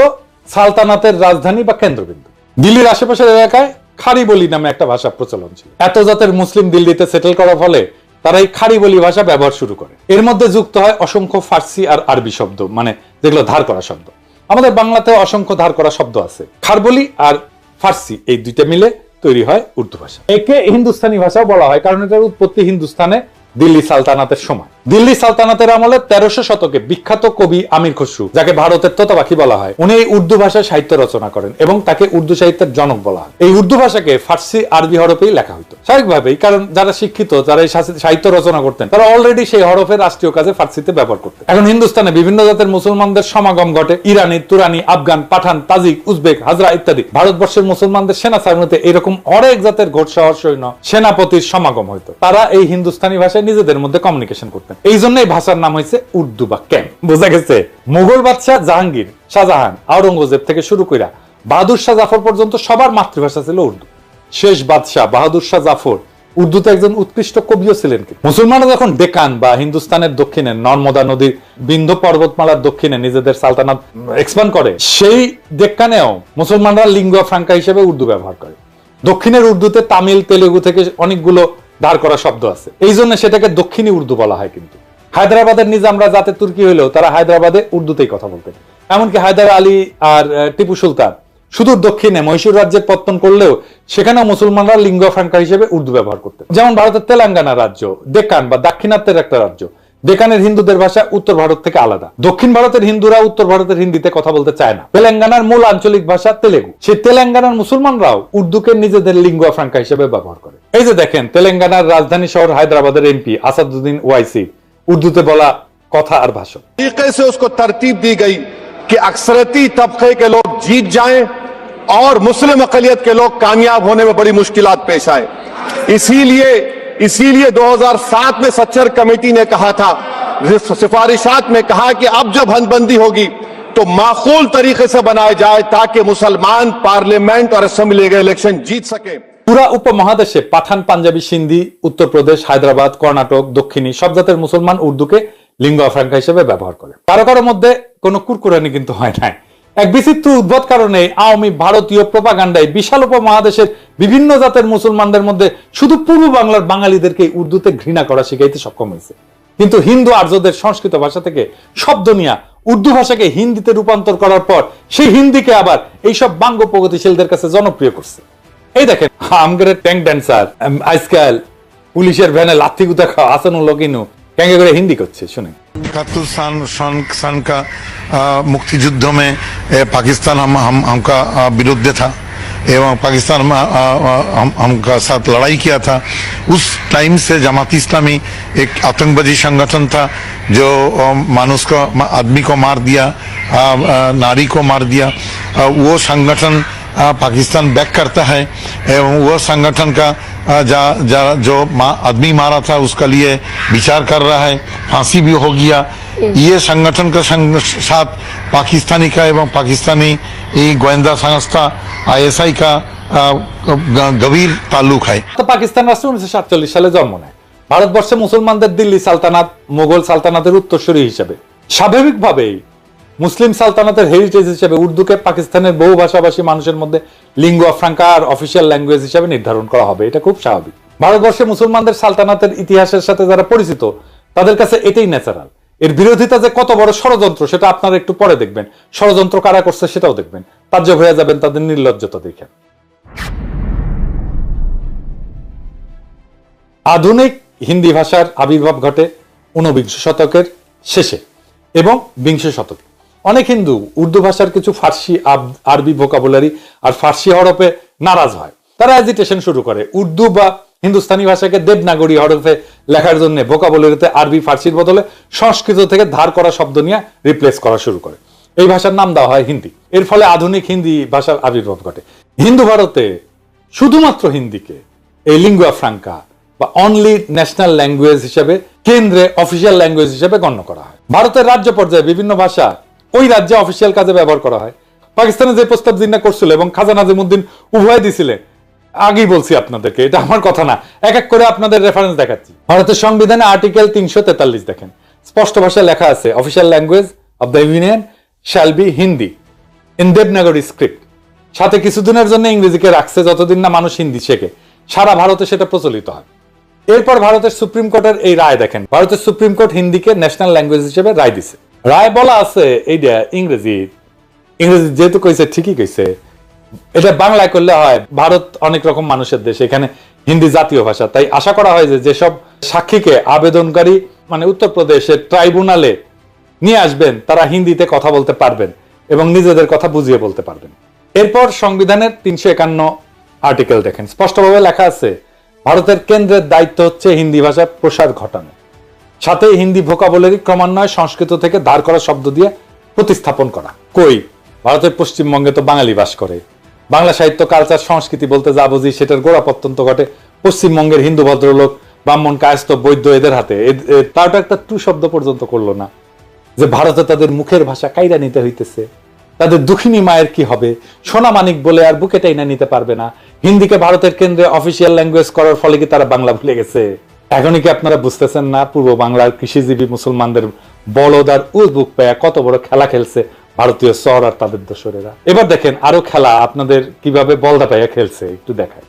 সালতানাতের রাজধানী বা কেন্দ্রবিন্দু। দিল্লির আশেপাশের এলাকায় খারি বলি নামে একটা ভাষা প্রচলন ছিল। এত জাতের মুসলিম দিল্লিতে সেটেল করার ফলে তারা এই খারি বলি ভাষা ব্যবহার শুরু করে। এর মধ্যে যুক্ত হয় অসংখ্য ফার্সি আর আরবি শব্দ, মানে যেগুলো ধার করা শব্দ। আমাদের বাংলাতে অসংখ্য ধার করা শব্দ আছে। খারবলি আর ফার্সি এই দুইটা মিলে তৈরি হয় উর্দু ভাষা। একে হিন্দুস্তানি ভাষাও বলা হয়, কারণ এটার উৎপত্তি হিন্দুস্তানে দিল্লি সালতানাতের সময়। দিল্লি সালতানাতের আমলে 1300 শতকে বিখ্যাত কবি আমির খসরু, যাকে ভারতের তোতাপাখি বলা হয়, উনি এই উর্দু ভাষায় সাহিত্য রচনা করেন এবং তাকে উর্দু সাহিত্যের জনক বলা হয়। এই উর্দু ভাষাকে ফার্সি আরবি হরফেই লেখা হতো স্বাভাবিকভাবেই, কারণ যারা শিক্ষিত, যারা এই সাহিত্য রচনা করতেন, তারা অলরেডি সেই হরফের রাষ্ট্রীয় কাজে ফার্সিতে ব্যবহার করতেন। এখন হিন্দুস্তানে বিভিন্ন জাতের মুসলমানদের সমাগম ঘটে। ইরানি, তুরানি, আফগান, পাঠান, তাজিক, উজবেক, হাজরা ইত্যাদি। ভারতবর্ষের মুসলমানদের সেনা সামরিতে এরকম অনেক জাতের ঘোড়সওয়ার সৈন্য সেনাপতির সমাগম হইতো। তারা এই হিন্দুস্তানি ভাষায় নিজেদের মধ্যে কমিউনিকেশন করতেন। এই জন্য এই ভাষার নাম হয়েছে উর্দু বা ক্যাম। বোঝা গেছে? মুঘল বাদশাহ জাহাঙ্গীর, শাহজাহান, আওরঙ্গজেব থেকে শুরু করে বাহাদুর শাহ জাফর পর্যন্ত সবার মাতৃভাষা ছিল উর্দু। শেষ বাদশাহ বাহাদুর শাহ জাফর উর্দুতে একজন উৎকৃষ্ট কবিও ছিলেন। মুসলমানরা যখন ডেকান বা হিন্দুস্তানের দক্ষিণে নর্মদা নদীর বিন্ধ্য পর্বতমালার দক্ষিণে নিজেদের সালতানাত এক্সপ্যান্ড করে, সেই ডেক্কানেও মুসলমানরা লিঙ্গুয়া ফ্রাঙ্কা হিসেবে উর্দু ব্যবহার করে। দক্ষিণের উর্দুতে তামিল, তেলেগু থেকে অনেকগুলো ধার করা শব্দ আছে, এই জন্য সেটাকে দক্ষিণী উর্দু বলা হয়। কিন্তু হায়দ্রাবাদের নিজামরা যাতে তুর্কি হইলেও তারা হায়দ্রাবাদে উর্দুতেই কথা বলতেন। এমনকি হায়দার আলী আর টিপু সুলতান সুদূর দক্ষিণে মহীশূর রাজ্যের পত্তন করলেও সেখানেও মুসলমানরা লিঙ্গুয়া ফ্রাঙ্কা হিসেবে উর্দু ব্যবহার করতেন। যেমন ভারতের তেলেঙ্গানা রাজ্য ডেকান বা দাক্ষিণাত্যের একটা রাজ্য। ডেকানের হিন্দুদের ভাষা উত্তর ভারত থেকে আলাদা। দক্ষিণ ভারতের হিন্দুরা উত্তর ভারতের হিন্দিতে কথা বলতে চায় না। তেলেঙ্গানার মূল আঞ্চলিক ভাষা তেলেগু। সেই তেলেঙ্গানার মুসলমানরাও উর্দুকে নিজেদের লিঙ্গুয়া ফ্রাঙ্কা হিসেবে ব্যবহার করে। এই যে দেখেন, তেলেঙ্গানার রাজধানী শহর হায়দ্রাবাদের এমপি আসাদুদ্দিন ওয়াইসি উর্দুতে বলা কথা আর ভাষণ। तरीके से उसको तरतीब दी गई कि अक्सरती तबके के लोग जीत जाएं और मुस्लिम अकलियत के लोग कामयाब होने में बड़ी मुश्किलात पेश आए। इसीलिए 2007 में सच्चर कमेटी ने कहा था, सिफारिशात में कहा कि अब जब हदबंदी होगी तो माकूल तरीके से बनाए जाए ताकि मुसलमान पार्लियामेंट और असेंबली के इलेक्शन जीत सके। পুরা উপমহাদেশে পাঠান, পাঞ্জাবি, সিন্ধি, উত্তরপ্রদেশ, হায়দ্রাবাদ, কর্ণাটক, দক্ষিণী সব জাতের মুসলমান উর্দুকে লিঙ্গুয়া ফ্রাঙ্কা হিসেবে ব্যবহার করে। কারো কারো মধ্যে কোনো কুরকুরানি কিন্তু হয় নাই। এক বিচিত্র উদ্ভট কারণে আওয়ামী ভারতীয় প্রোপাগান্ডায় বিশাল উপমহাদেশের বিভিন্ন জাতের মুসলমানদের মধ্যে শুধু পূর্ব বাংলার বাঙালিদেরকে উর্দুতে ঘৃণা করা শিখাইতে সক্ষম হয়েছে। কিন্তু হিন্দু আর্যদের সংস্কৃত ভাষা থেকে শব্দ নিয়ে উর্দু ভাষাকে হিন্দিতে রূপান্তর করার পর সেই হিন্দিকে আবার এইসব বাঙ্গ প্রগতিশীলদের কাছে জনপ্রিয় করছে। এই দেখেন আমগের ট্যাঙ্ক ড্যান্সার আজকাল পুলিশের ভ্যানে লাথি গুতা খাওয়া আসানুল লকিনু ট্যাঙ্কে করে হিন্দি করছে, শুনে। 71 सन का मुक्तियुद्ध में पाकिस्तान हमका विरुद्ध था एवं पाकिस्तान में हमका साथ लड़ाई किया था। उस टाइम से जमात इस्लामी एक आतंकवादी संगठन था जो मानुष को, आदमी को मार दिया, नारी को मार दिया। वो संगठन पाकिस्तान बैक करता है एवं वो संगठन का जो आदमी मारा था उसका लिए विचार कर रहा है, फांसी भी हो गया। ये संगठन का साथ पाकिस्तानी का एवं पाकिस्तानी गोয়েন্দা संस्था ISI का गভীর ताल्लुक है। তো পাকিস্তান রাষ্ট্র 1947 সালে জন্ম নেয়। ভারতবর্ষে মুসলমানদের দিল্লি সালতানাত মোগল সালতানাতের উত্তরসূরি হিসেবে। স্বাভাবিকভাবেই মুসলিম সালতানাতের হেরিটেজ হিসেবে উর্দুকে পাকিস্তানের বহু ভাষাভাষী মানুষের মধ্যে লিঙ্গুয়া ফ্রাঙ্কা আর অফিসিয়াল ল্যাঙ্গুয়েজ হিসেবে নির্ধারণ করা হবে, এটা খুব স্বাভাবিক। ভারতবর্ষে মুসলমানদের সালতানাতের ইতিহাসের সাথে যারা পরিচিত তাদের কাছে এটাই ন্যাচারাল। এর বিরোধিতা যে কত বড় ষড়যন্ত্র সেটা আপনারা একটু পরে দেখবেন, ষড়যন্ত্র কারা করছে সেটাও দেখবেন, তাজ্জব হয়ে যাবেন তাদের নির্লজ্জতা দেখে। আধুনিক হিন্দি ভাষার আবির্ভাব ঘটে 19 শতকের শেষে এবং 20 শতকে। অনেক হিন্দু উর্দু ভাষার কিছু ফার্সি আরবি ভোকাবুলারি আর ফার্সি হরফে নারাজ হয়। তারা এজিটেশন শুরু করে, উর্দু বা হিন্দুস্তানি ভাষাকে দেবনাগরী হরফে লেখার জন্য ভোকাবুলারিতে আরবি ফার্সির বদলে সংস্কৃত থেকে ধার করা শব্দ নিয়ে রিপ্লেস করা শুরু করে। এই ভাষার নাম দেওয়া হয় হিন্দি। এর ফলে আধুনিক হিন্দি ভাষার আবির্ভাব ঘটে। হিন্দু ভারতে শুধুমাত্র হিন্দিকে এই লিঙ্গুয়া ফ্রাঙ্কা বা অনলি ন্যাশনাল ল্যাঙ্গুয়েজ হিসেবে কেন্দ্রে অফিসিয়াল ল্যাঙ্গুয়েজ হিসেবে গণ্য করা হয়। ভারতের রাজ্য পর্যায়ে বিভিন্ন ভাষা ওই রাজ্যে অফিসিয়াল কাজে ব্যবহার করা হয়। পাকিস্তানে যে প্রস্তাব জিন্না করছিল এবং খাজা নাজিমুদ্দিন উভয় দিছিলেন, আগেই বলছি আপনাদেরকে, এটা আমার কথা না, এক এক করে আপনাদের রেফারেন্স দেখাচ্ছি। ভারতের সংবিধানে আর্টিকেল 343 দেখেন, স্পষ্ট ভাষায় লেখা আছে official language of the union shall be Hindi in Devanagari script. সাথে কিছুদিনের জন্য ইংরেজিকে রাখছে যতদিন না মানুষ হিন্দি শেখে। সারা ভারতে সেটা প্রচলিত হয়। এরপর ভারতের সুপ্রিম কোর্টের এই রায় দেখেন, ভারতের সুপ্রিম কোর্ট হিন্দিকে ন্যাশনাল ল্যাঙ্গুয়েজ হিসেবে রায় দিছে। রায় বলা আছে এইটা ইংরেজি যেহেতু কইছে ঠিকই কইছে, এটা বাংলায় করলে হয়। ভারত অনেক রকম মানুষের দেশ, এখানে হিন্দি জাতীয় ভাষা। তাই আশা করা হয় যে যেসব সাক্ষীকে আবেদনকারী মানে উত্তরপ্রদেশের ট্রাইব্যুনালে নিয়ে আসবেন তারা হিন্দিতে কথা বলতে পারবেন এবং নিজেদের কথা বুঝিয়ে বলতে পারবেন। এরপর সংবিধানের 351 আর্টিকেল দেখেন, স্পষ্টভাবে লেখা আছে ভারতের কেন্দ্রের দায়িত্ব হচ্ছে হিন্দি ভাষার প্রসার ঘটানো, সাথে হিন্দি ভোকাবুলারি ক্রমান্বয়ে সংস্কৃত থেকে ধার করা শব্দ দিয়ে প্রতিস্থাপন করা। কই, ভারতের পশ্চিমবঙ্গে তো বাঙালি বাস করে। বাংলা সাহিত্য, কালচার, সংস্কৃতি বলতে যা বুঝি সেটার গোড়াপত্তন তো ঘটে পশ্চিমবঙ্গের হিন্দু ভদ্রলোক, ব্রাহ্মণ, কায়স্থ, বৈদ্য এদের হাতে। তারটা একটা টু শব্দ পর্যন্ত করলো না যে ভারতে তাদের মুখের ভাষা কাইরা নিতে হইতেছে। তাদের দুঃখিনী মায়ের কি হবে, সোনা মানিক বলে আর বুকে টাইনা নিতে পারবে না। হিন্দিকে ভারতের কেন্দ্রে অফিসিয়াল ল্যাঙ্গুয়েজ করার ফলে কি তারা বাংলা ভুলে গেছে? এখনই কি আপনারা বুঝতেছেন না পূর্ব বাংলার কৃষিজীবী মুসলমানদের বলদ আর উজবুক পেয়া কত বড় খেলা খেলছে ভারতীয় শহর আর তাদের দোসরেরা? এবার দেখেন আরো খেলা আপনাদের কিভাবে বলদা পাইয়া খেলছে, একটু দেখায়।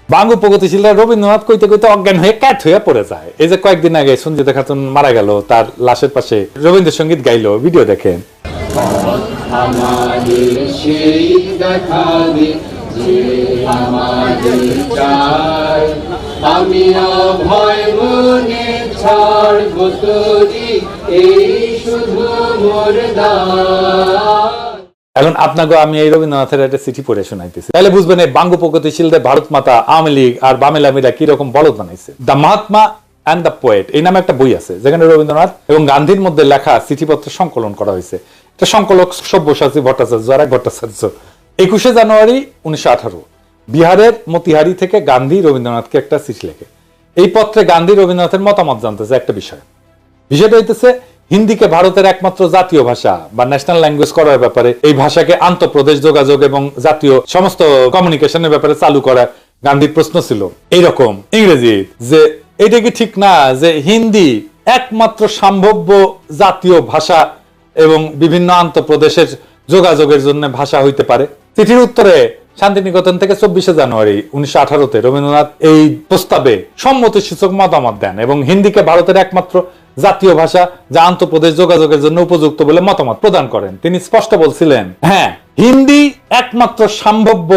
বাঙ্গু প্রগতিশীলরা রবীন্দ্রনাথ কইতে কইতে অজ্ঞান হয়ে ক্যাট হয়ে পড়ে যায়। এই যে কয়েকদিন আগে সঞ্জিতা খাতুন মারা গেল, তার লাশের পাশে রবীন্দ্রসঙ্গীত গাইলো, ভিডিও দেখেন। আমি অভয় মনে ছাড়ব তোরি এই শুধু মোর দান। এখন আপনাকে আমি এই রবীন্দ্রনাথের একটা চিঠি পড়ে শোনাইতেছি, তাহলে বুঝবেন এই বাঙ্গু প্রগতিশীলদের ভারত মাতা, আওয়ামী লীগ আর বামেলামিরা কিরকম বলদ বানাইছে। The Mahatma and the poet এই নামে একটা বই আছে যেখানে রবীন্দ্রনাথ এবং গান্ধীর মধ্যে লেখা চিঠিপত্র সংকলন করা হয়েছে। এটা সংকলক সব্যসাচী ভট্টাচার্য আর এক ভট্টাচার্য। 21 জানুয়ারি 1918 বিহারের মতিহারি থেকে গান্ধী রবীন্দ্রনাথকে একটা চিঠি লেখে। এই পত্রে গান্ধী রবীন্দ্রনাথের মতামত জানতেছে একটা বিষয়টা হইতেছে হিন্দিকে ভারতের একমাত্র জাতীয় ভাষা বা ন্যাশনাল ল্যাঙ্গুয়েজ করার ব্যাপারে, এই ভাষাকে আন্তঃপ্রদেশ যোগাযোগ এবং জাতীয় সমস্ত কমিউনিকেশনের ব্যাপারে চালু করা গান্ধীর প্রশ্ন ছিল এইরকম ইংরেজি, যে এটা কি ঠিক না যে হিন্দি একমাত্র সম্ভাব্য জাতীয় ভাষা এবং বিভিন্ন আন্তঃপ্রদেশের যোগাযোগের জন্য ভাষা হইতে পারে? চিঠির উত্তরে শান্তিনিকেতন থেকে 24শে জানুয়ারি 1918-তে রবীন্দ্রনাথ এই প্রস্তাবে সম্মতিসূচক মতামত দেন এবং হিন্দিকে ভারতের একমাত্র জাতীয় ভাষা যা আন্তঃপ্রদেশ যোগাযোগের জন্য উপযুক্ত বলে মতামত প্রদান করেন। তিনি স্পষ্ট বলছিলেন, হ্যাঁ, হিন্দি একমাত্র সম্ভাব্য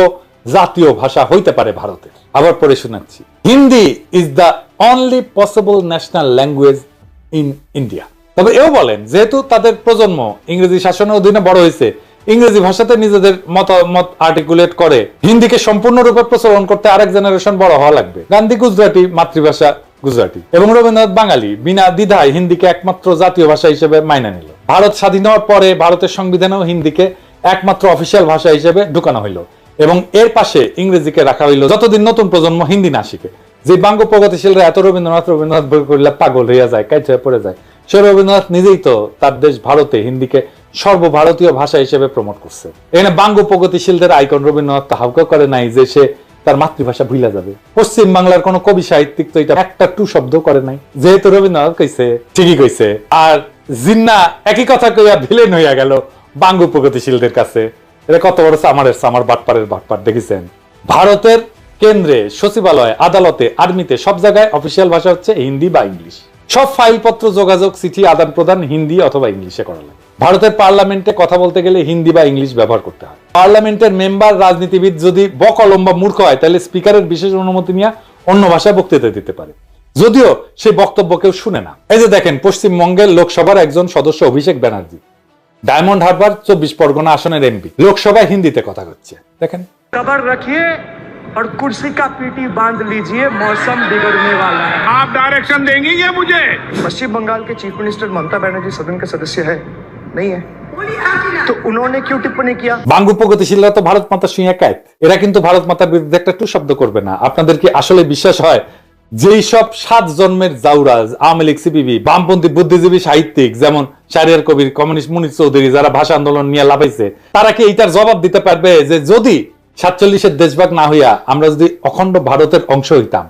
জাতীয় ভাষা হইতে পারে ভারতের। আবার পড়ে শোনাচ্ছি, Hindi is the only possible national language in India. তবে এও বলেন, যেহেতু তাদের প্রজন্ম ইংরেজি শাসনের অধীনে বড় হয়েছে, ইংরেজি ভাষাতে নিজেদের মতামত আর্টিকুলেট করে হিন্দিকে সম্পূর্ণরূপে প্রচলন করতে আরেক জেনারেশন বড় হওয়া লাগবে। গান্ধী গুজরাটি, মাতৃভাষা গুজরাটি, এবং রবীন্দ্রনাথ বাঙালি, বিনা দ্বিধায় হিন্দিকে একমাত্র জাতীয় ভাষা হিসেবে মাইনা নিল। ভারত স্বাধীন হওয়ার পরে ভারতের সংবিধানেও হিন্দিকে একমাত্র অফিসিয়াল ভাষা হিসেবে ঢুকানো হইল এবং এর পাশে ইংরেজিকে রাখা হইল যতদিন নতুন প্রজন্ম হিন্দি না শিখে। যে বাঙ্গ প্রগতিশীলরা এত রবীন্দ্রনাথ বই করলে পাগল হইয়া যায়, কাইট হয়ে পড়ে যায়, সে রবীন্দ্রনাথ নিজেই তো তার দেশ ভারতে হিন্দিকে সর্বভারতীয় ভাষা হিসেবে প্রমোট করছে। এখানে বাঙ্গ প্রগতিশীলদের আইকন রবীন্দ্রনাথ তাহাউকে করে নাই যে সে তার মাতৃভাষা ভুলা যাবে। পশ্চিম বাংলার কোন কবি সাহিত্যিক তো এটা একটা টু শব্দ করে নাই, যেহেতু রবীন্দ্রনাথ কইছে, ঠিকই কইছে। আর জিন্না একই কথা কইয়া ভিলেন হইয়া গেল বাঙ্গ প্রগতিশীলদের কাছে। এটা কত বড় সামার বাটপারের বাটপার দেখেছেন। ভারতের কেন্দ্রে, সচিবালয়, আদালতে, আর্মিতে সব জায়গায় অফিসিয়াল ভাষা হচ্ছে হিন্দি বা ইংলিশ। সব ফাইলপত্র, যোগাযোগ, চিঠি আদান প্রদান হিন্দি অথবা ইংলিশে করা লাগে। ভারতের পার্লামেন্টে কথা বলতে গেলে হিন্দি বা ইংলিশ ব্যবহার করতে হয়। পার্লামেন্টের মেম্বার, রাজনীতিবিদ যদি বকলম বা মূর্খ হয় তাহলে স্পিকারের বিশেষ অনুমতি নিয়ে অন্য ভাষায় বক্তৃতা দিতে পারে, যদিও সেই বক্তব্য কেউ শুনে না। এই যে দেখেন, পশ্চিমবঙ্গের লোকসভার একজন সদস্য অভিষেক ব্যানার্জি ডায়মন্ড হারবার 24 পরগনা আসনের এমপি, লোকসভায় হিন্দিতে কথা হচ্ছে। দেখেন, खबर रखिए और कुर्सी का पीटी बांध लीजिए, मौसम बिगड़ने वाला है। आप डायरेक्शन देंगी ये मुझे? पश्चिम बंगाल के चीफ मिनिस्टर ममता बनर्जी सदन के सदस्य है, नहीं है? तो उन्होंने क्यों टिप्पणी किया? বাঙ্গু প্রগতিশীলরা তো ভারত মাতা শুইয়া কায়েত, এরা কিন্তু ভারত মাতার বিরুদ্ধে একটা টু শব্দ করবে না। আপনাদের কি আসলে বিশ্বাস হয় যেই সব 7 জন্মের জাউরাজ, আওয়ামী লীগ, সিপিবি, বামপন্থী বুদ্ধিজীবী সাহিত্যিক যেমন শাহরিয়ার কবির, কমিউনিস্ট মুনির চৌধুরী, যারা ভাষা আন্দোলন নিয়ে লাফাইছে, তারা কি এইটার জবাব দিতে পারবে যে যদি 47-এর দেশভাগ না হইয়া আমরা যদি অখণ্ড ভারতের অংশ হইতাম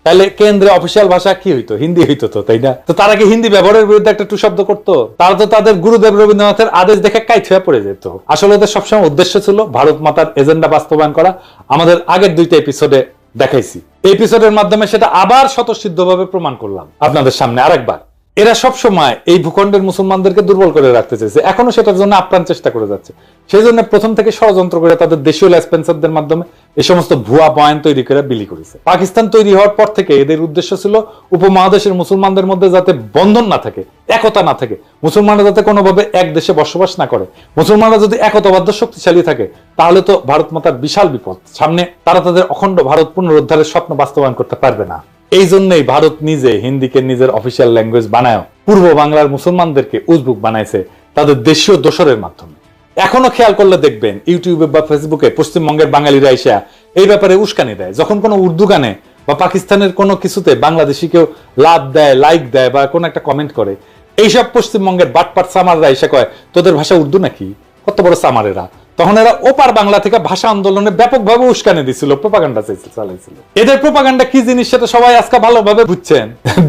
তাহলে কেন্দ্রে অফিসিয়াল ভাষা কি হইতো? হিন্দি হইতো তো, তাই না? তো তারা কি হিন্দি ব্যবহারের বিরুদ্ধে একটা টু শব্দ করতো? তারা তো তাদের গুরুদেব রবীন্দ্রনাথের আদেশ দেখে কাইট হয়ে পড়ে যেত। আসলে ওদের সবসময় উদ্দেশ্য ছিল ভারত মাতার এজেন্ডা বাস্তবায়ন করা। আমাদের আগের 2টা এপিসোডে দেখাইছি, এপিসোডের মাধ্যমে সেটা আবার স্বতঃসিদ্ধভাবে প্রমাণ করলাম আপনাদের সামনে আরেকবার। এরা সব সময় এই ভূখণ্ডের মুসলমানদেরকে দুর্বল করে রাখতে চাইছে, এখনো সেটার জন্য আপ্রাণ চেষ্টা করে যাচ্ছে। সেই জন্য প্রথম থেকে ষড়যন্ত্র করে তাদের দেশীয় লেসপেন্সারদের মাধ্যমে এই সমস্ত ভুয়া বয়ান তৈরি করে বিলি করেছে। পাকিস্তান তৈরি হওয়ার পর থেকে এদের উদ্দেশ্য ছিল উপমহাদেশের মুসলমানদের মধ্যে যাতে বন্ধন না থাকে, একতা না থাকে, মুসলমানরা যাতে কোনোভাবে এক দেশে বসবাস না করে। মুসলমানরা যদি একতাবদ্ধ শক্তিশালী থাকে তাহলে তো ভারত মাতার বিশাল বিপদ সামনে, তারা তাদের অখণ্ড ভারত পুনরুদ্ধারের স্বপ্ন বাস্তবায়ন করতে পারবে না। এই জন্যই ভারত নিজে হিন্দিকে নিজের অফিসিয়াল ল্যাঙ্গুয়েজ বানায় পূর্ব বাংলার মুসলমানদেরকে উজবুক বানাইছে তাদের দেশীয় দোসরের মাধ্যমে। এখনো খেয়াল করলে দেখবেন ইউটিউবে বা ফেসবুকে পশ্চিমবঙ্গের বাঙালিরা এসে এই ব্যাপারে উস্কানি দেয়। যখন কোনো উর্দু গানে বা পাকিস্তানের কোনো কিছুতে বাংলাদেশি কেউ লাভ দেয়, লাইক দেয় বা কোনো একটা কমেন্ট করে, এইসব পশ্চিমবঙ্গের বাটপাট সামাররা এসে কয় তোদের ভাষা উর্দু নাকি? কত বড় সামারেরা! তখন এরা ওপার বাংলা থেকে ভাষা আন্দোলনে ব্যাপকভাবে উস্কানি দিছিল, প্রোপাগান্ডা চালাইছিল। এদের প্রোপাগান্ডা কি জিনিস সেটা সবাই আজকে ভালোভাবে বুঝছেন।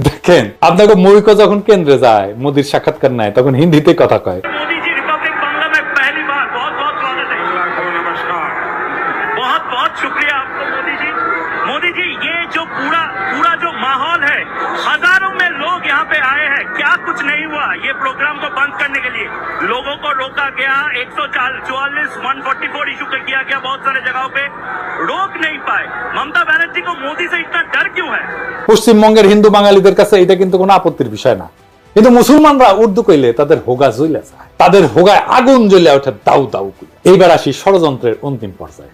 দেখেন, আপনাকে মৌলিক যখন কেন্দ্রে যায়, মোদির সাক্ষাৎকার নেয়, তখন হিন্দিতে কথা কয়। मोदी जी रिपब्लिक बांग्ला में पहली बार बहुत बहुत स्वागत है। नमस्कार, बहुत बहुत शुक्रिया आपको मोदी जी। मोदी जी, ये जो पूरा जो माहौल है, हजारों में लोग यहाँ पे आए हैं, क्या कुछ नहीं हुआ? ये प्रोग्राम को बंद करने के लिए लोगों को रोका गया, 144, 144 इशू कर किया गया, बहुत सारे जगहों पे रोक नहीं पाए। ममता बनर्जी को मोदी से इतना डर क्यों है? পশ্চিমবঙ্গের হিন্দু বাঙালিদের কাছে এটা কিন্তু কোনো আপত্তির বিষয় না, কিন্তু মুসলমানরা উর্দু কইলে তাদের হোগা জ্বলে যায়, তাদের হোগায় আগুন জ্বলে ওঠে দাউ দাউ করে। এইবার আসি ষড়যন্ত্রের অন্তিম পর্যায়ে।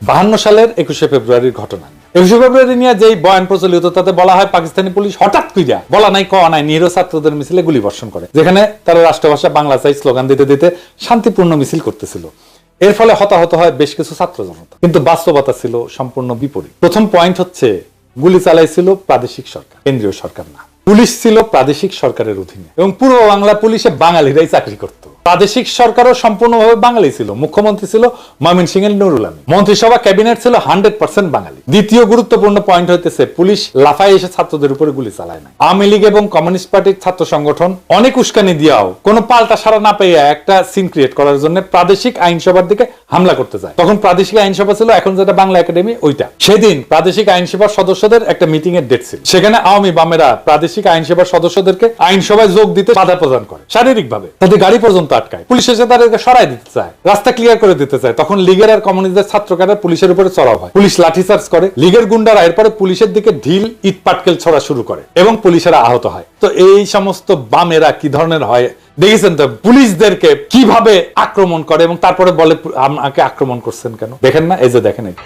52 সালের 21শে ফেব্রুয়ারির ঘটনা। 21শে ফেব্রুয়ারি নিয়ে যেই বয়ান প্রচলিত তাতে বলা হয় পাকিস্তানি পুলিশ হঠাৎ কইরা বলা নাই কওয়া নাই নিরীহ ছাত্রদের মিছিলে গুলি বর্ষণ করে, যেখানে তারা রাষ্ট্রভাষা বাংলা চাই স্লোগান দিতে দিতে শান্তিপূর্ণ মিছিল করতেছিল। এর ফলে হতাহত হয় বেশ কিছু ছাত্র জনতা, কিন্তু বাস্তবতা ছিল সম্পূর্ণ বিপরীত। প্রথম পয়েন্ট হচ্ছে গুলি চালাইছিল প্রাদেশিক সরকার, কেন্দ্রীয় সরকার না। পুলিশ ছিল প্রাদেশিক সরকারের অধীনে এবং পূর্ব বাংলা পুলিশে বাঙালিরাই চাকরি করত। প্রাদেশিক সরকারও সম্পূর্ণভাবে বাঙালি ছিল। মুখ্যমন্ত্রী ছিল ময়মনসিংহের নুরুল আমিন, মন্ত্রিসভা ক্যাবিনেট ছিল 100% বাঙালি। দ্বিতীয় গুরুত্বপূর্ণ পয়েন্ট হইতেছে পুলিশ লাফায় এসে ছাত্রদের উপরে গুলি চালায় না। আওয়ামী লীগ এবং কমিউনিস্ট পার্টির ছাত্র সংগঠন অনেক উস্কানি দিয়াও কোনো পাল্টা সারা না পেয়ে একটা সিন ক্রিয়েট করার জন্য প্রাদেশিক আইনসভার দিকে হামলা করতে যায়। তখন প্রাদেশিক আইনসভা ছিল এখন যেটা বাংলা একাডেমি, ওইটা। সেদিন প্রাদেশিক আইনসভার সদস্যদের একটা মিটিং এর ডেট ছিল। সেখানে আওয়ামী বামেরা প্রাদেশিক আইনসভার সদস্যদেরকে আইনসভায় যোগ দিতে বাধা প্রদান করে শারীরিকভাবে, তাদের গাড়ি পর্যন্ত আটকায়। পুলিশ এসে তাদেরকে সরাই দিতে চায়, রাস্তা ক্লিয়ার করে দিতে চায়। তখন লীগের আর কমিউনিস্টদের ছাত্রকারা পুলিশের উপরে চড়াও হয়, পুলিশ লাঠিচার্জ করে। লীগের গুন্ডারা এরপরে পুলিশের দিকে ঢিল ইট পাটকেল ছড়া শুরু করে এবং পুলিশেরা আহত হয়। তো এই সমস্ত বামেরা কি ধরনের হয় দেখেছেন তো, পুলিশদেরকে কিভাবে আক্রমণ করে এবং তারপরে বলে আমাকে আক্রমণ করছেন কেন, দেখেন না? এই যে দেখেন, এই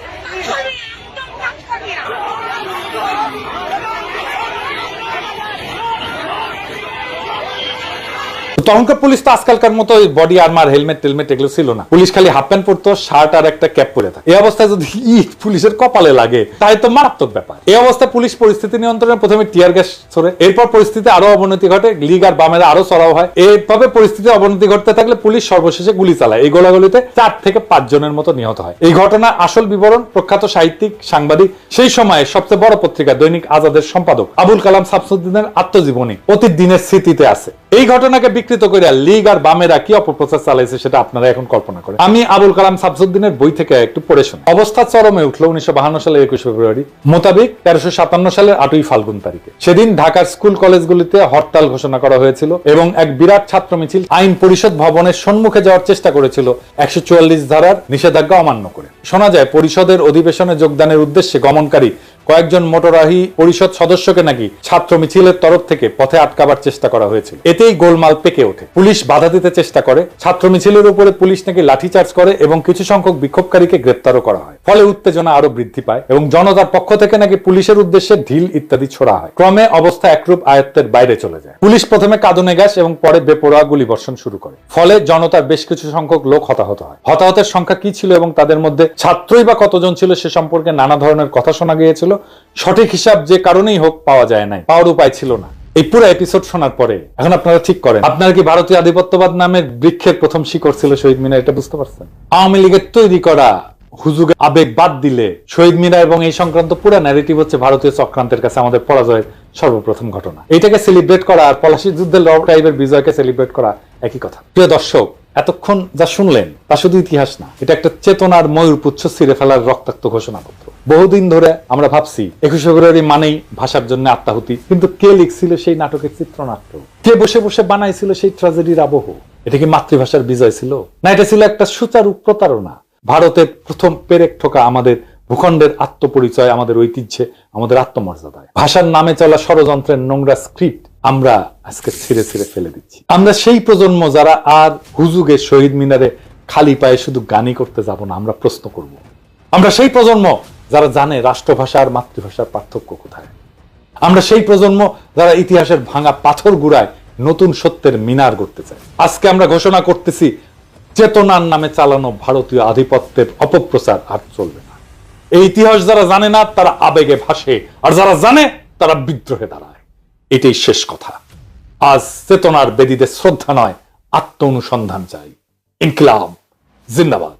তখনকার পুলিশ তো আজকালকার মতো বডি আর্মার হেলমেট টেলমেট এগুলো ছিল না। পুলিশ খালি হাফ প্যান্ট পরতো, শার্ট আর একটা ক্যাপ পরে থাকে। এই অবস্থায় যদি ইট পুলিশের কপালে লাগে তাই তো মারাত্মক ব্যাপার। এই অবস্থায় পুলিশ পরিস্থিতি নিয়ন্ত্রণে প্রথমে টিয়ার গ্যাস ছোড়ে, এরপর পরিস্থিতি আরো অবনতি ঘটে, লীগ আর বামেরা আরো চড়াও হয়। এইভাবে পরিস্থিতি অবনতি ঘটতে থাকলে পুলিশ সর্বশেষে গুলি চালায়। এই গোলাগুলিতে 4 থেকে 5 জনের মতো নিহত হয়। এই ঘটনা আসল বিবরণ প্রখ্যাত সাহিত্যিক সাংবাদিক, সেই সময়ে সবচেয়ে বড় পত্রিকা দৈনিক আজাদের সম্পাদক আবুল কালাম শামসুদ্দিনের আত্মজীবনী অতীত দিনের স্মৃতিতে আছে। এই ঘটনাকে বিকৃত করে লীগ আর বামেরা কি অপপ্রচার চালাইছে সেটা আপনারা এখন কল্পনা করেন। আমি আবুল কালাম শামসুদ্দিনের বই থেকে একটু পড়ে শুনি। অবস্থা চরমে উঠল 1952 সালের 21 ফেব্রুয়ারি মোতাবেক 1357 সালের 8ই ফাল্গুন তারিখে। সেদিন ঢাকার স্কুল কলেজগুলিতে হরতাল ঘোষণা করা হয়েছিল এবং এক বিরাট ছাত্র মিছিল আইন পরিষদ ভবনের সম্মুখে যাওয়ার চেষ্টা করেছিল 144 ধারার নিষেধাজ্ঞা অমান্য করে। শোনা যায় পরিষদের অধিবেশনে যোগদানের উদ্দেশ্যে গমনকারী কয়েকজন মোটরাহি পরিষদ সদস্যকে নাকি ছাত্র মিছিলের তরফ থেকে পথে আটকাবার চেষ্টা করা হয়েছিল। এতেই গোলমাল পেকে ওঠে। পুলিশ বাধা দিতে চেষ্টা করে, ছাত্র মিছিলের উপরে পুলিশ নাকি লাঠিচার্জ করে এবং কিছু সংখ্যক বিক্ষোভকারীকে গ্রেপ্তারও করা হয়। ফলে উত্তেজনা আরো বৃদ্ধি পায় এবং জনতার পক্ষ থেকে নাকি পুলিশের উদ্দেশ্যে ঢিল ইত্যাদি ছোড়া হয়। ক্রমে অবস্থা একরূপ আয়ত্তের বাইরে চলে যায়। পুলিশ প্রথমে কাঁদুনে গ্যাস এবং পরে বেপরোয়া গুলি বর্ষণ শুরু করে। ফলে জনতার বেশ কিছু সংখ্যক লোক হতাহত হয়। হতাহতের সংখ্যা কি ছিল এবং তাদের মধ্যে ছাত্রই বা কতজন ছিল সে সম্পর্কে নানা ধরনের কথা শোনা গিয়েছিল। সঠিক হিসাব যে কারণেই হোক পাওয়া যায় নাই, পাওয়ার উপায় ছিল না। এই পুরো এপিসোড শোনার পরে এখন আপনারা ঠিক করেন, আপনারা কি ভারতীয় আধিপত্যবাদ নামের বৃক্ষের প্রথম শিকড় ছিল শহীদ মিনার, এটা বুঝতে পারছেন? আওয়ামী লীগের তৈরি করা হুজুগে আবেগ বাদ দিলে শহীদ মিনার এবং এই সংক্রান্ত পুরো ন্যারেটিভ হচ্ছে ভারতীয় চক্রান্তের কাছে আমাদের পরাজয়ের সর্বপ্রথম ঘটনা। এটাকে সেলিব্রেট করা আর পলাশী যুদ্ধের লর্ড টাইপের বিজয়কে সেলিব্রেট করা একই কথা। প্রিয় দর্শক, এতক্ষণ যা শুনলেন তা শুধু ইতিহাস না, এটা একটা চেতনার ময়ূরপুচ্ছ ছিঁড়ে ফেলার রক্তাক্ত ঘোষণাপত্র। বহুদিন ধরে আমরা ভাবছি 21 ফেব্রুয়ারি মানেই ভাষার জন্য আত্মাহুতি, কিন্তু কে লিখছিল সেই নাটকের চিত্রনাট্য, কে বসে বসে বানাইছিল সেই ট্র্যাজেডির আবহ? এটা কি মাতৃভাষার বিজয় ছিল, না এটা ছিল একটা সুচারু প্রতারণা? ভারতের প্রথম পেরেক ঠোকা আমাদের ভূখণ্ডের আত্মপরিচয়, আমাদের ঐতিহ্যে, আমাদের আত্মমর্যাদায়। ভাষার নামে চলা ষড়যন্ত্রের নোংরা স্ক্রিপ্ট আমরা আজকে ছিঁড়ে ছিঁড়ে ফেলে দিচ্ছি। আমরা সেই প্রজন্ম যারা আর হুজুগে শহীদ মিনারে খালি পায়ে শুধু গানই করতে যাব না, আমরা প্রশ্ন করব। আমরা সেই প্রজন্ম যারা জানে রাষ্ট্রভাষা আর মাতৃভাষার পার্থক্য কোথায়। আমরা সেই প্রজন্ম যারা ইতিহাসের ভাঙা পাথর গুড়ায় নতুন সত্যের মিনার গড়তে চায়। আজকে আমরা ঘোষণা করতেছি, চেতনার নামে চালানো ভারতীয় আধিপত্যের অপপ্রচার আর চলবে না। এই ইতিহাস যারা জানে না তারা আবেগে ভাসে, আর যারা জানে তারা বিদ্রোহে দাঁড়ায়। এটাই শেষ কথা। আজ চেতনার বেদীতে শ্রদ্ধা নয়, আত্ম অনুসন্ধান চাই। ইনকিলাব জিন্দাবাদ।